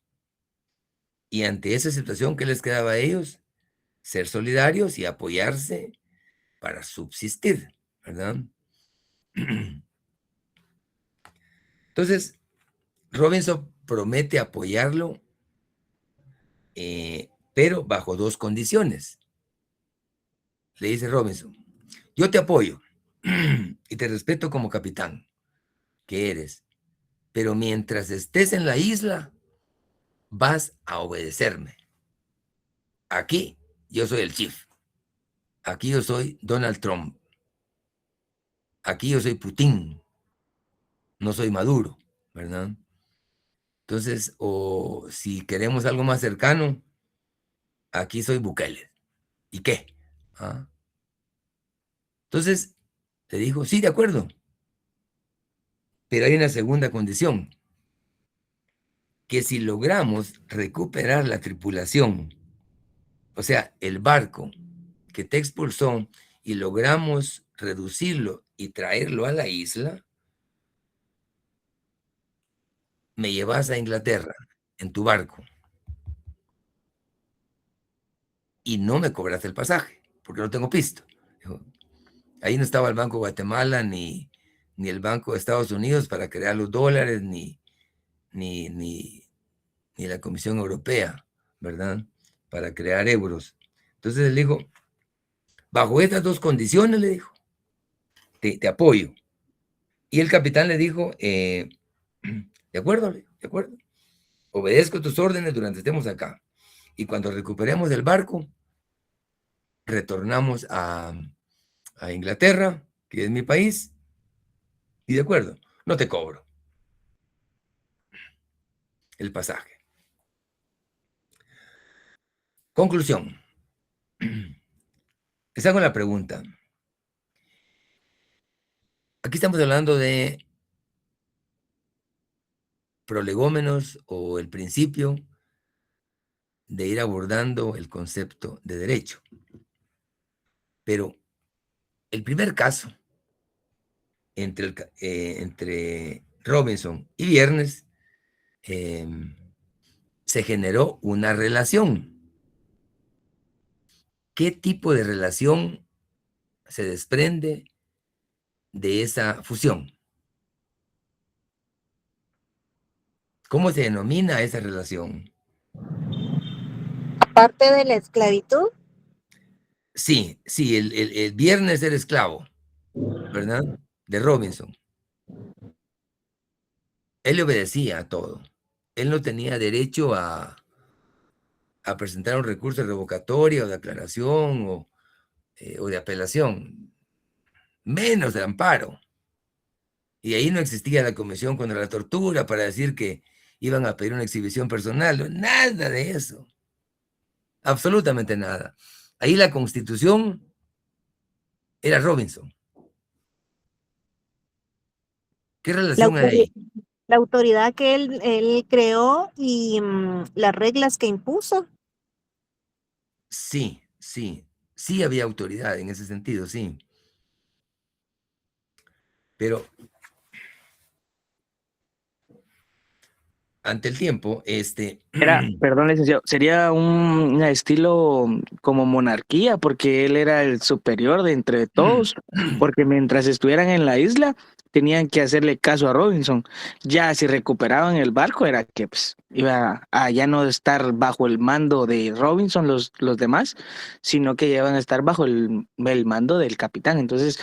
Y ante esa situación, ¿qué les quedaba a ellos? Ser solidarios y apoyarse para subsistir, ¿verdad? Entonces, Robinson promete apoyarlo, pero bajo dos condiciones. Le dice Robinson: yo te apoyo y te respeto como capitán que eres, pero mientras estés en la isla, vas a obedecerme. Aquí yo soy el chief. Aquí yo soy Donald Trump. Aquí yo soy Putin. No soy Maduro, ¿verdad? Entonces, o si queremos algo más cercano, aquí soy Bukele. ¿Y qué? ¿Ah? Entonces, le dijo, sí, de acuerdo. Pero hay una segunda condición, que si logramos recuperar la tripulación, o sea, el barco que te expulsó, y logramos reducirlo y traerlo a la isla, me llevas a Inglaterra en tu barco y no me cobras el pasaje, porque no tengo pisto. Dijo, ahí no estaba el Banco de Guatemala ni el Banco de Estados Unidos para crear los dólares, ni la Comisión Europea, ¿verdad? Para crear euros. Entonces le dijo, bajo estas dos condiciones, le dijo, te apoyo. Y el capitán le dijo, de acuerdo, de acuerdo. Obedezco tus órdenes durante estemos acá. Y cuando recuperemos el barco, retornamos a Inglaterra, que es mi país, y de acuerdo, no te cobro el pasaje. Conclusión. Les hago la pregunta. Aquí estamos hablando de prolegómenos o el principio de ir abordando el concepto de derecho. Pero el primer caso entre Robinson y Viernes se generó una relación. ¿Qué tipo de relación se desprende de esa fusión? ¿Cómo se denomina esa relación? Aparte de la esclavitud, Sí, el Viernes era esclavo, ¿verdad? De Robinson. Él le obedecía a todo. Él no tenía derecho a presentar un recurso de revocatoria o de aclaración o de apelación, menos de amparo. Y ahí no existía la Comisión contra la Tortura para decir que iban a pedir una exhibición personal. Nada de eso. Absolutamente nada. Ahí la Constitución era Robinson. ¿Qué La, relación hay autori- ahí? la autoridad que él creó y las reglas que impuso. Sí, sí, sí había autoridad en ese sentido, sí. Pero ante el tiempo, Era, perdón, licenciado, sería un estilo como monarquía, porque él era el superior de entre todos, porque mientras estuvieran en la isla, tenían que hacerle caso a Robinson. Ya si recuperaban el barco, era que pues, iba a ya no estar bajo el mando de Robinson los demás, sino que ya iban a estar bajo el mando del capitán. Entonces,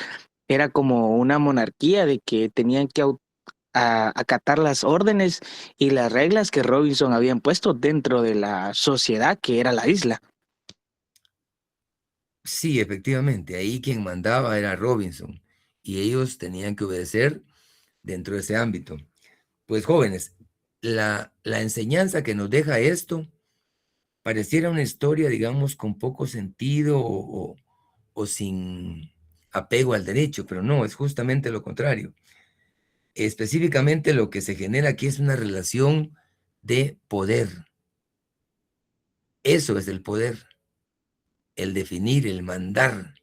era como una monarquía de que tenían que acatar las órdenes y las reglas que Robinson había impuesto dentro de la sociedad que era la isla. sí, efectivamente, ahí quien mandaba era Robinson y ellos tenían que obedecer dentro de ese ámbito. Pues jóvenes, la enseñanza que nos deja esto pareciera una historia, digamos, con poco sentido o sin apego al derecho, pero no, es justamente lo contrario. Específicamente lo que se genera aquí es una relación de poder. Eso es el poder, el definir, el mandar,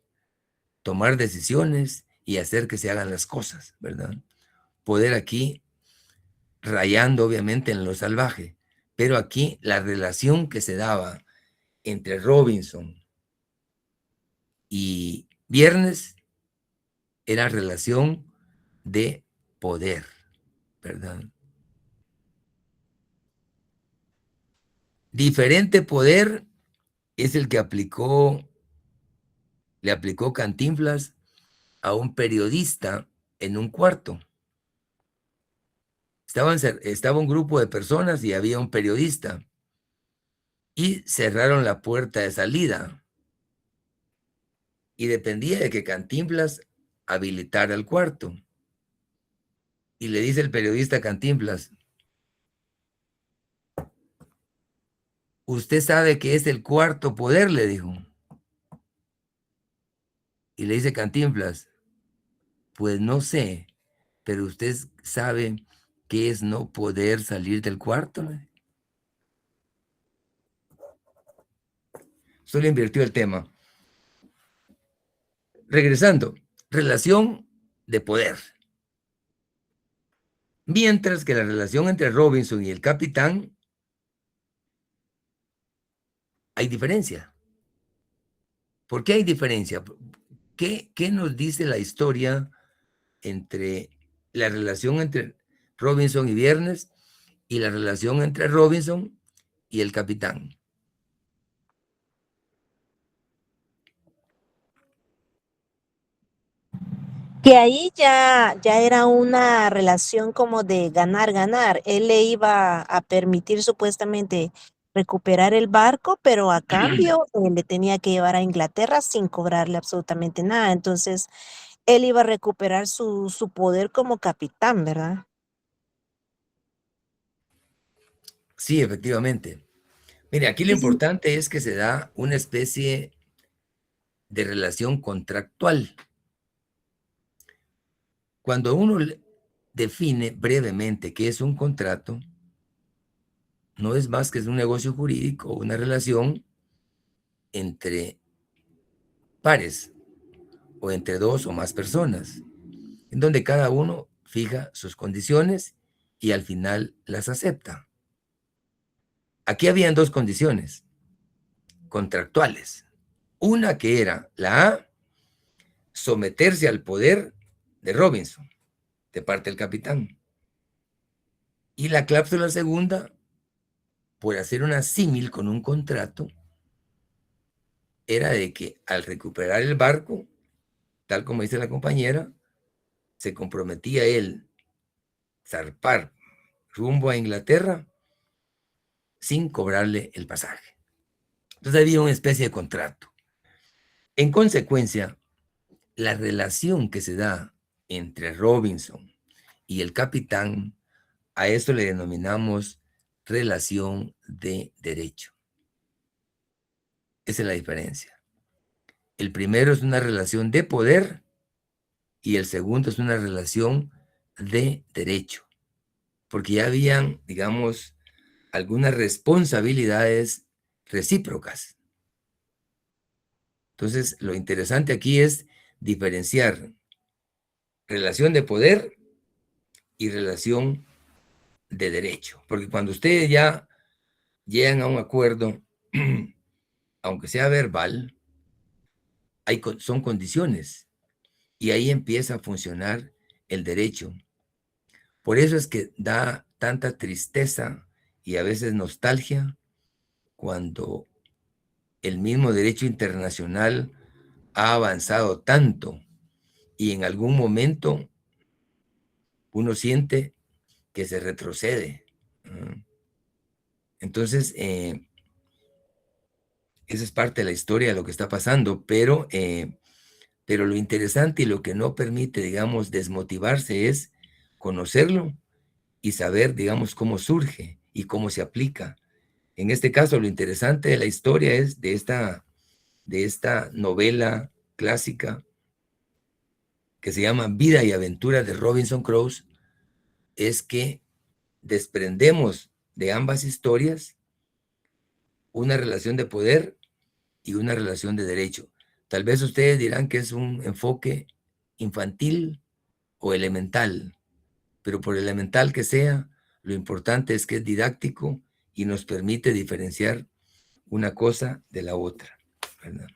tomar decisiones y hacer que se hagan las cosas, ¿verdad? Poder aquí rayando obviamente en lo salvaje, pero aquí la relación que se daba entre Robinson y Viernes era relación de poder, ¿verdad? Diferente poder es el que le aplicó Cantinflas a un periodista en un cuarto. Estaba un grupo de personas y había un periodista y cerraron la puerta de salida y dependía de que Cantinflas habilitara el cuarto. Y le dice el periodista a Cantinflas, usted sabe que es el cuarto poder, le dijo. Y le dice Cantinflas, pues no sé, pero usted sabe qué es no poder salir del cuarto. Solo invirtió el tema. Regresando, relación de poder. Mientras que la relación entre Robinson y el capitán, hay diferencia. ¿Por qué hay diferencia? ¿Qué nos dice la historia entre la relación entre Robinson y Viernes y la relación entre Robinson y el capitán? Que ahí ya era una relación como de ganar-ganar. Él le iba a permitir supuestamente recuperar el barco, pero a cambio le tenía que llevar a Inglaterra sin cobrarle absolutamente nada. Entonces, él iba a recuperar su poder como capitán, ¿verdad? Sí, efectivamente. Mire, aquí lo importante es que se da una especie de relación contractual. Cuando uno define brevemente qué es un contrato, no es más que es un negocio jurídico, una relación entre pares o entre dos o más personas, en donde cada uno fija sus condiciones y al final las acepta. Aquí habían dos condiciones contractuales. Una que era la A, someterse al poder de Robinson, de parte del capitán. Y la cláusula segunda, por hacer una símil con un contrato, era de que al recuperar el barco, tal como dice la compañera, se comprometía él zarpar rumbo a Inglaterra sin cobrarle el pasaje. Entonces había una especie de contrato. En consecuencia, la relación que se da entre Robinson y el capitán, a esto le denominamos relación de derecho. Esa es la diferencia. El primero es una relación de poder y el segundo es una relación de derecho, porque ya habían, digamos, algunas responsabilidades recíprocas. Entonces, lo interesante aquí es diferenciar relación de poder y relación de derecho, porque cuando ustedes ya llegan a un acuerdo, aunque sea verbal, son condiciones, y ahí empieza a funcionar el derecho. Por eso es que da tanta tristeza y a veces nostalgia cuando el mismo derecho internacional ha avanzado tanto y en algún momento uno siente que se retrocede. Entonces, esa es parte de la historia de lo que está pasando, pero lo interesante y lo que no permite, digamos, desmotivarse es conocerlo y saber, digamos, cómo surge y cómo se aplica. En este caso, lo interesante de la historia es de esta novela clásica que se llama Vida y Aventura de Robinson Crusoe, es que desprendemos de ambas historias una relación de poder y una relación de derecho. Tal vez ustedes dirán que es un enfoque infantil o elemental, pero por elemental que sea, lo importante es que es didáctico y nos permite diferenciar una cosa de la otra, ¿verdad?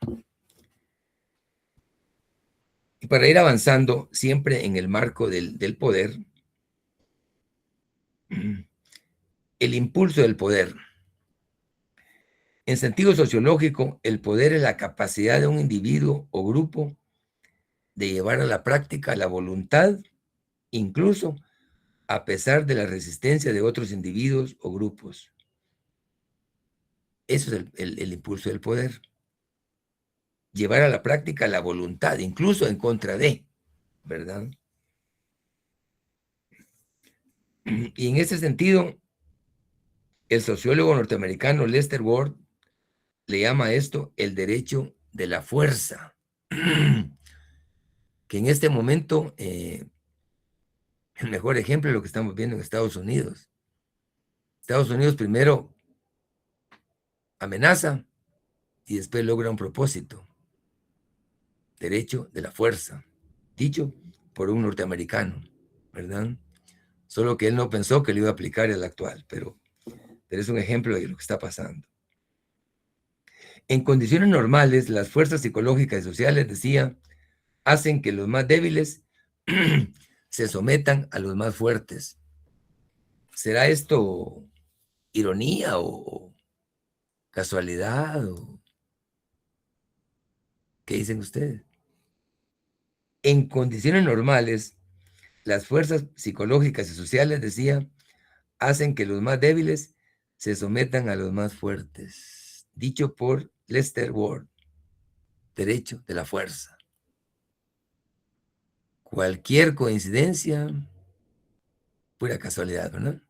Y para ir avanzando siempre en el marco del poder, el impulso del poder. En sentido sociológico, el poder es la capacidad de un individuo o grupo de llevar a la práctica la voluntad, incluso a pesar de la resistencia de otros individuos o grupos. Eso es el impulso del poder. Llevar a la práctica la voluntad, incluso en contra de, ¿verdad? Y en ese sentido, el sociólogo norteamericano Lester Ward le llama a esto el derecho de la fuerza, que en este momento el mejor ejemplo es lo que estamos viendo en Estados Unidos. Estados Unidos primero amenaza y después logra un propósito. Derecho de la fuerza, dicho por un norteamericano, ¿verdad? Solo que él no pensó que lo iba a aplicar el actual, pero es un ejemplo de lo que está pasando. En condiciones normales, las fuerzas psicológicas y sociales, decía, hacen que los más débiles se sometan a los más fuertes. ¿Será esto ironía o casualidad? ¿Qué dicen ustedes? En condiciones normales, las fuerzas psicológicas y sociales, decía, hacen que los más débiles se sometan a los más fuertes. Dicho por Lester Ward, derecho de la fuerza. Cualquier coincidencia, pura casualidad, ¿verdad?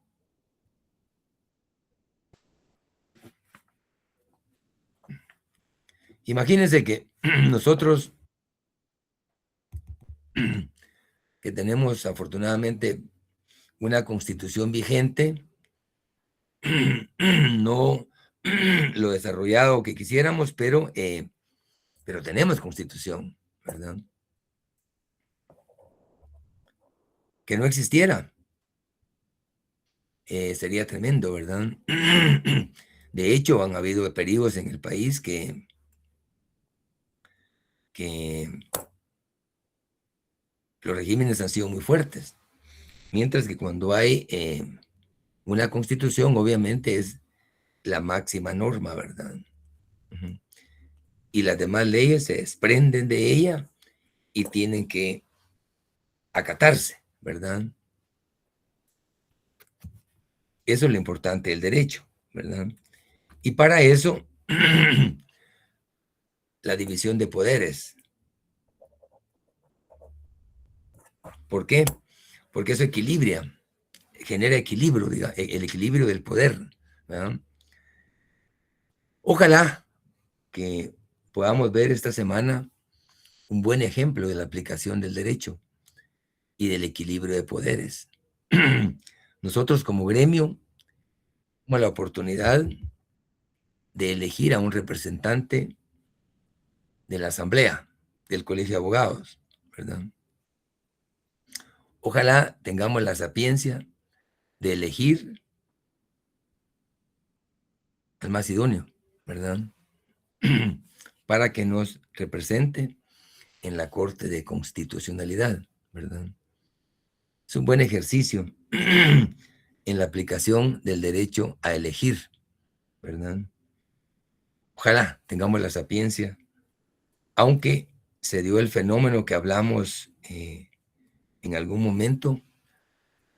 Imagínense que nosotros, que tenemos afortunadamente una constitución vigente, no lo desarrollado que quisiéramos, pero tenemos constitución, ¿verdad? Que no existiera, sería tremendo, ¿verdad? De hecho, han habido periodos en el país que los regímenes han sido muy fuertes, mientras que cuando hay una constitución, obviamente es la máxima norma, ¿verdad? Y las demás leyes se desprenden de ella y tienen que acatarse, ¿verdad? Eso es lo importante del derecho, ¿verdad? Y para eso, la división de poderes. ¿Por qué? Porque eso equilibra, genera equilibrio, el equilibrio del poder, ¿verdad? Ojalá que podamos ver esta semana un buen ejemplo de la aplicación del derecho. y del equilibrio de poderes. Nosotros como gremio tenemos la oportunidad de elegir a un representante de la asamblea, del colegio de abogados, ¿verdad? Ojalá tengamos la sapiencia de elegir al más idóneo, ¿verdad? Para que nos represente en la Corte de Constitucionalidad, ¿verdad? Es un buen ejercicio en la aplicación del derecho a elegir, ¿verdad? Ojalá tengamos la sapiencia, aunque se dio el fenómeno que hablamos en algún momento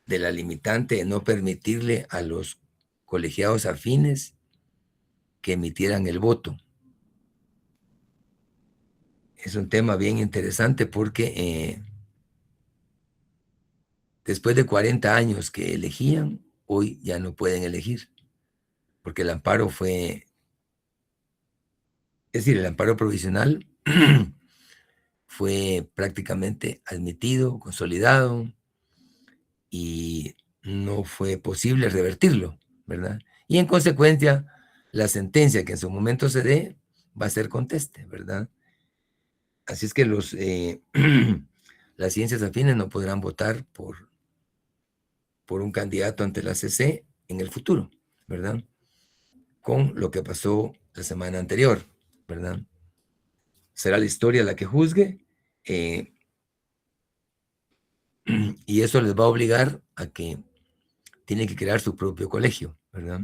de la limitante de no permitirle a los colegiados afines que emitieran el voto. Es un tema bien interesante porque después de 40 años que elegían, hoy ya no pueden elegir, porque el amparo fue, es decir, el amparo provisional fue prácticamente admitido, consolidado, y no fue posible revertirlo, ¿verdad? Y en consecuencia, la sentencia que en su momento se dé va a ser conteste, ¿verdad? Así es que las ciencias afines no podrán votar por un candidato ante la CC en el futuro, ¿verdad? Con lo que pasó la semana anterior, ¿verdad? Será la historia la que juzgue, y eso les va a obligar a que tienen que crear su propio colegio, ¿verdad?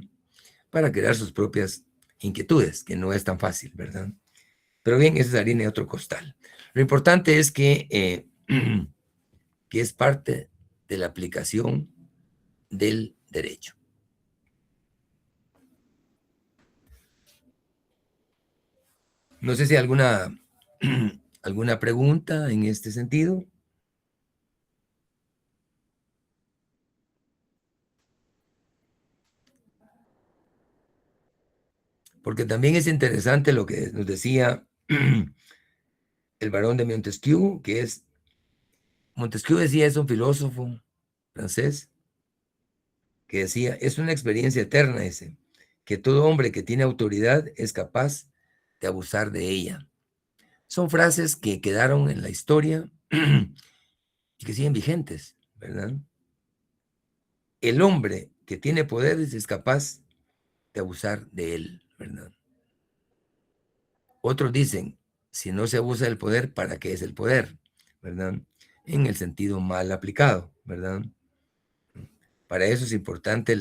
Para crear sus propias inquietudes, que no es tan fácil, ¿verdad? Pero bien, esa es harina de otro costal. Lo importante es que es parte de la aplicación del derecho. No sé si hay alguna pregunta en este sentido. Porque también es interesante lo que nos decía el barón de Montesquieu, Montesquieu decía, es un filósofo francés, que decía, es una experiencia eterna ese, que todo hombre que tiene autoridad es capaz de abusar de ella. Son frases que quedaron en la historia y que siguen vigentes, ¿verdad? El hombre que tiene poderes es capaz de abusar de él, ¿verdad? Otros dicen, si no se abusa del poder, ¿para qué es el poder? ¿Verdad? En el sentido mal aplicado, ¿verdad? Para eso es importante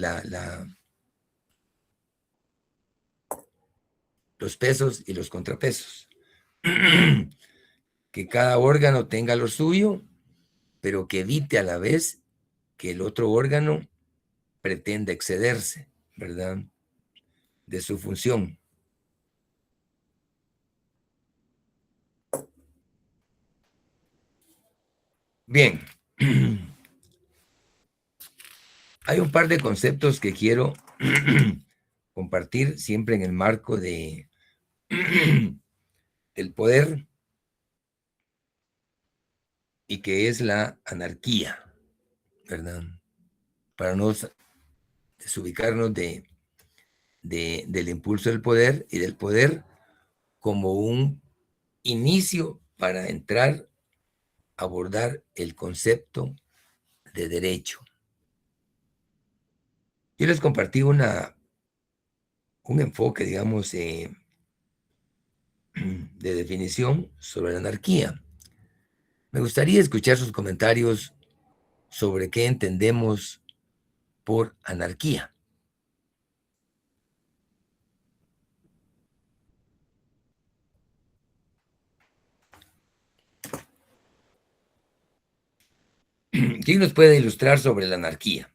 los pesos y los contrapesos. Que cada órgano tenga lo suyo, pero que evite a la vez que el otro órgano pretenda excederse, ¿verdad? De su función. Bien. Hay un par de conceptos que quiero compartir siempre en el marco del poder, y que es la anarquía, ¿verdad? Para no desubicarnos del impulso del poder y del poder como un inicio para entrar a abordar el concepto de derecho. Yo les compartí un enfoque, digamos, de definición sobre la anarquía. Me gustaría escuchar sus comentarios sobre qué entendemos por anarquía. ¿Quién nos puede ilustrar sobre la anarquía?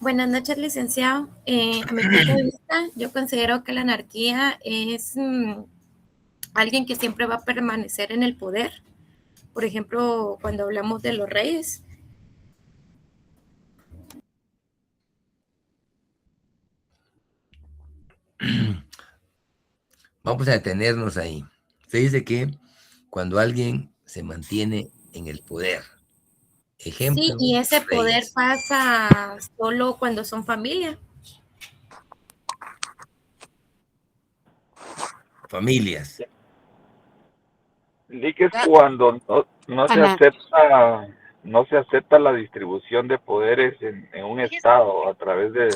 Buenas noches, licenciado. A mi punto de vista, yo considero que la anarquía es alguien que siempre va a permanecer en el poder. Por ejemplo, cuando hablamos de los reyes. Vamos a detenernos ahí. Se dice que cuando alguien se mantiene en el poder. Sí, Ejemplo, y ese poder reyes. pasa solo cuando son familia. Familias. Lick, es cuando Ana. no se acepta la distribución de poderes en un estado a través de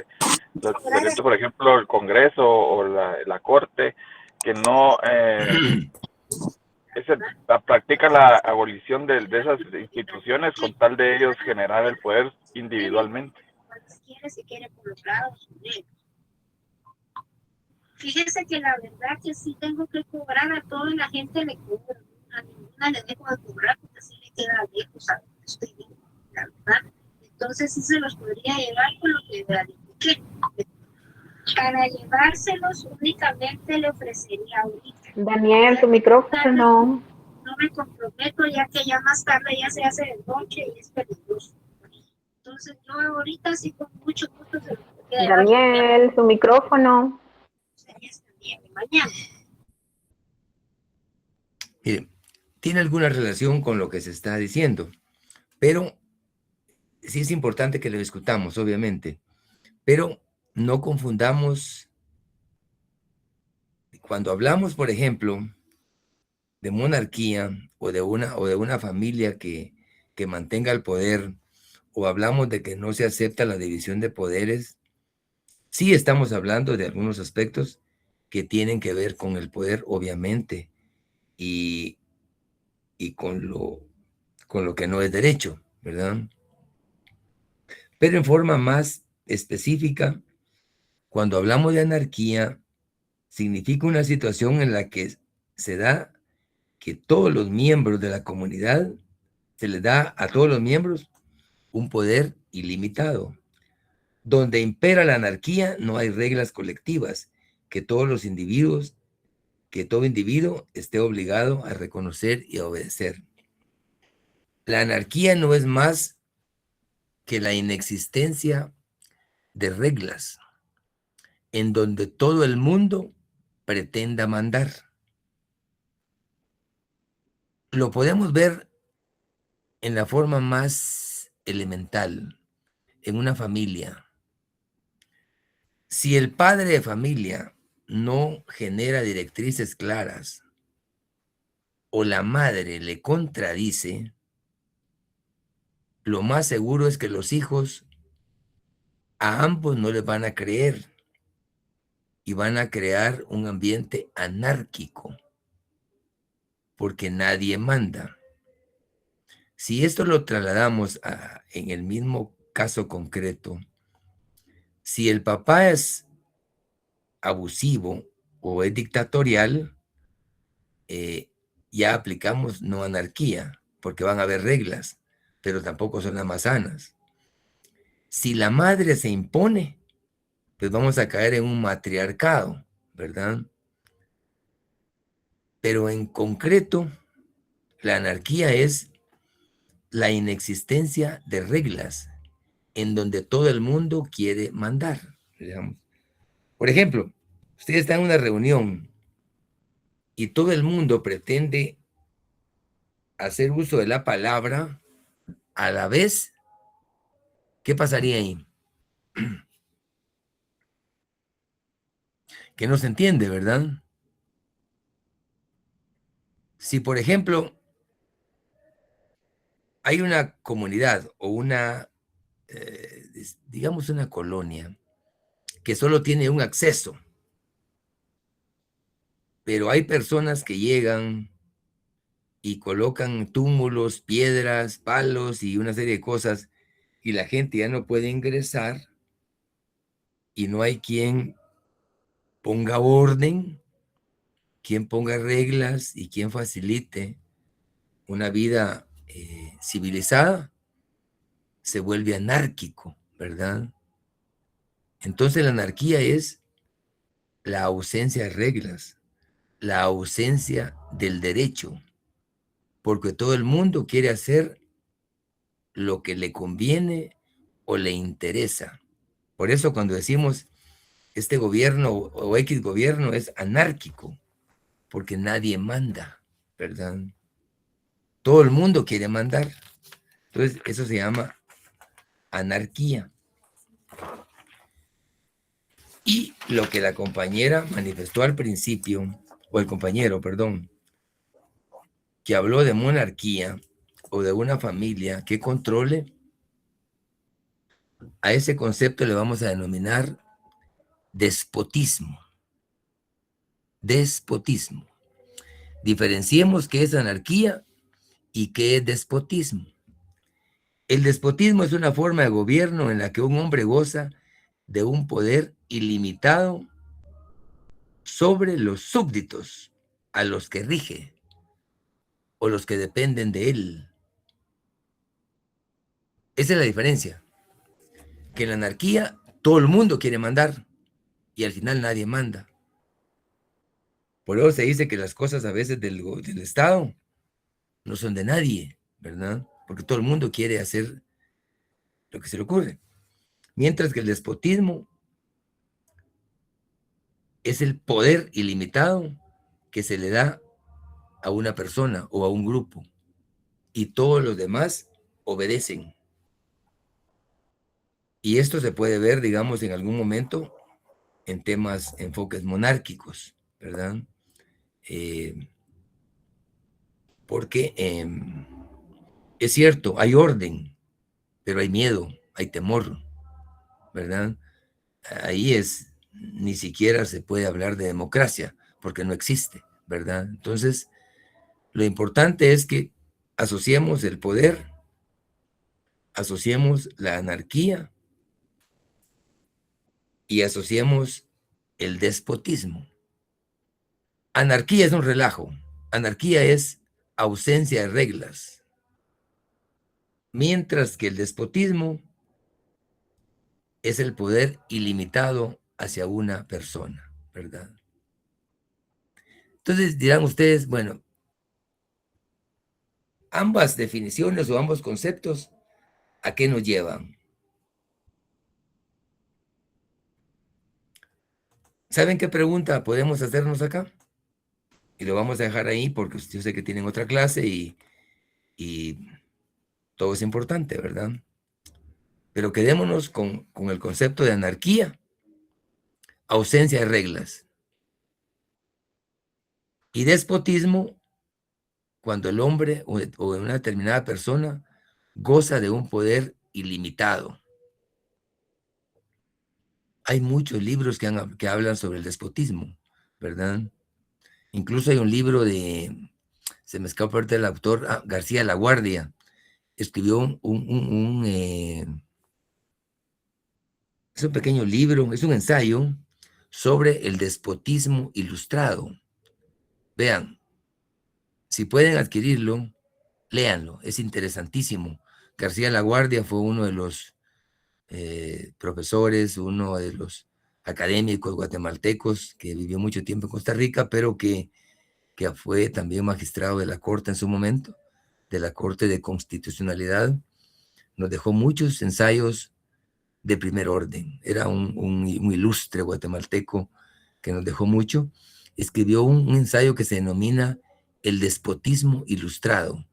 los diferentes, por ejemplo, el Congreso o la Corte, que no practica la abolición de esas instituciones con tal de ellos generar el poder individualmente. Fíjese que la verdad que sí tengo que cobrar a toda la gente, le cobro, a ninguna le dejo de cobrar porque sí le queda lejos a donde estoy viendo, la verdad. Entonces sí se los podría llevar con lo que verifiqué. Para llevárselos únicamente le ofrecería ahorita. Daniel, tu micrófono. No me comprometo ya que ya más tarde ya se hace de noche y es peligroso. Entonces yo ahorita sí con mucho gusto se los podría llevar. Daniel, tu micrófono. Mañana. Mire, tiene alguna relación con lo que se está diciendo, pero sí es importante que lo discutamos, obviamente, pero no confundamos. Cuando hablamos, por ejemplo, de monarquía o de una familia que mantenga el poder, o hablamos de que no se acepta la división de poderes, sí estamos hablando de algunos aspectos que tienen que ver con el poder, obviamente, y con lo que no es derecho, ¿verdad? Pero en forma más específica, cuando hablamos de anarquía, significa una situación en la que se da que todos los miembros de la comunidad, se les da a todos los miembros un poder ilimitado. Donde impera la anarquía, no hay reglas colectivas que todo individuo esté obligado a reconocer y a obedecer. La anarquía no es más que la inexistencia de reglas en donde todo el mundo pretenda mandar. Lo podemos ver en la forma más elemental, en una familia. Si el padre de familia no genera directrices claras o la madre le contradice, lo más seguro es que los hijos a ambos no les van a creer y van a crear un ambiente anárquico porque nadie manda. Si esto lo trasladamos en el mismo caso concreto, si el papá es abusivo o es dictatorial, ya aplicamos no anarquía, porque van a haber reglas, pero tampoco son las más sanas. Si la madre se impone, pues vamos a caer en un matriarcado, ¿verdad? Pero en concreto, la anarquía es la inexistencia de reglas en donde todo el mundo quiere mandar, digamos. Por ejemplo, usted está en una reunión y todo el mundo pretende hacer uso de la palabra a la vez. ¿Qué pasaría ahí? Que no se entiende, ¿verdad? Si, por ejemplo, hay una comunidad o digamos una colonia que solo tiene un acceso, pero hay personas que llegan y colocan túmulos, piedras, palos y una serie de cosas, y la gente ya no puede ingresar y no hay quien ponga orden, quien ponga reglas y quien facilite una vida civilizada, se vuelve anárquico, ¿verdad? Entonces la anarquía es la ausencia de reglas, la ausencia del derecho, porque todo el mundo quiere hacer lo que le conviene o le interesa. Por eso cuando decimos este gobierno o X gobierno es anárquico, porque nadie manda, ¿verdad? Todo el mundo quiere mandar. Entonces, eso se llama anarquía. Y lo que la compañera manifestó al principio, o el compañero, perdón, que habló de monarquía o de una familia que controle, a ese concepto le vamos a denominar despotismo. Despotismo. Diferenciemos qué es anarquía y qué es despotismo. El despotismo es una forma de gobierno en la que un hombre goza de un poder ilimitado sobre los súbditos a los que rige o los que dependen de él. Esa es la diferencia. Que en la anarquía todo el mundo quiere mandar y al final nadie manda. Por eso se dice que las cosas a veces del Estado no son de nadie, ¿verdad? Porque todo el mundo quiere hacer lo que se le ocurre. Mientras que el despotismo es el poder ilimitado que se le da a una persona o a un grupo y todos los demás obedecen. Y esto se puede ver, digamos, en algún momento en temas, enfoques monárquicos, ¿verdad? Porque es cierto, hay orden, pero hay miedo, hay temor, ¿verdad? Ahí ni siquiera se puede hablar de democracia, porque no existe, ¿verdad? Entonces, lo importante es que asociemos el poder, asociemos la anarquía y asociemos el despotismo. Anarquía es un relajo, anarquía es ausencia de reglas, mientras que el despotismo es el poder ilimitado hacia una persona, ¿verdad? Entonces dirán ustedes, bueno, ambas definiciones o ambos conceptos, ¿a qué nos llevan? ¿Saben qué pregunta podemos hacernos acá? Y lo vamos a dejar ahí porque yo sé que tienen otra clase y todo es importante, ¿verdad? Pero quedémonos con el concepto de anarquía, ausencia de reglas. Y despotismo, cuando el hombre o una determinada persona goza de un poder ilimitado. Hay muchos libros que hablan sobre el despotismo, ¿verdad? Incluso hay un libro se me escapa ahorita el autor, García Laguardia, escribió es un pequeño libro, es un ensayo sobre el despotismo ilustrado. Vean, si pueden adquirirlo, léanlo, es interesantísimo. García Laguardia fue uno de los profesores, uno de los académicos guatemaltecos que vivió mucho tiempo en Costa Rica, pero que fue también magistrado de la Corte en su momento, de la Corte de Constitucionalidad. Nos dejó muchos ensayos de primer orden. Era un ilustre guatemalteco que nos dejó mucho. Escribió un ensayo que se denomina El despotismo ilustrado.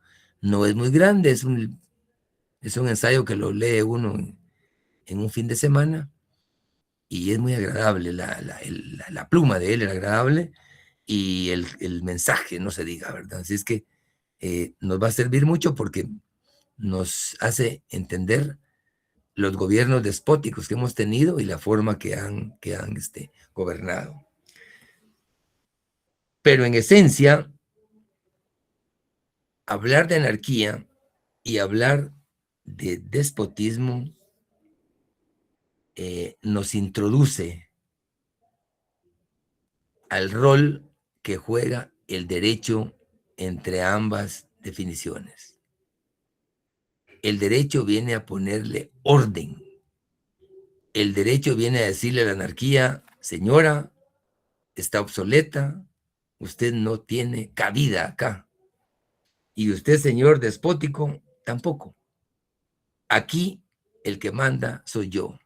No es muy grande, es un ensayo que lo lee uno en un fin de semana y es muy agradable. La pluma de él era agradable y el mensaje, no se diga, ¿verdad? Así es que nos va a servir mucho porque nos hace entender los gobiernos despóticos que hemos tenido y la forma que han gobernado. Pero en esencia, hablar de anarquía y hablar de despotismo nos introduce al rol que juega el derecho entre ambas definiciones. El derecho viene a ponerle orden. El derecho viene a decirle a la anarquía, señora, está obsoleta, usted no tiene cabida acá. Y usted, señor despótico, tampoco. Aquí el que manda soy yo,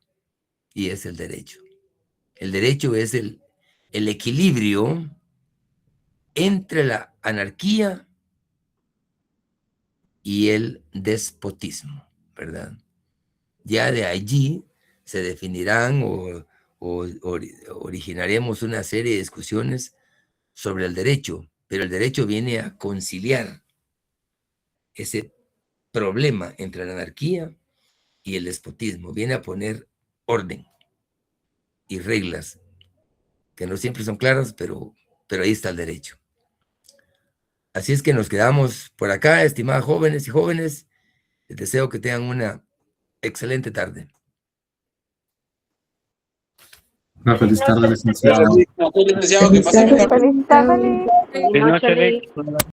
y es el derecho. El derecho es el equilibrio entre la anarquía y el despotismo, ¿verdad? Ya de allí se definirán o originaremos una serie de discusiones sobre el derecho, pero el derecho viene a conciliar ese problema entre la anarquía y el despotismo, viene a poner orden y reglas que no siempre son claras, pero ahí está el derecho. Así es que nos quedamos por acá, estimadas jóvenes y jóvenes. Les deseo que tengan una excelente tarde. Una feliz tarde, licenciado. Feliz tarde. Buenas noches, Rick.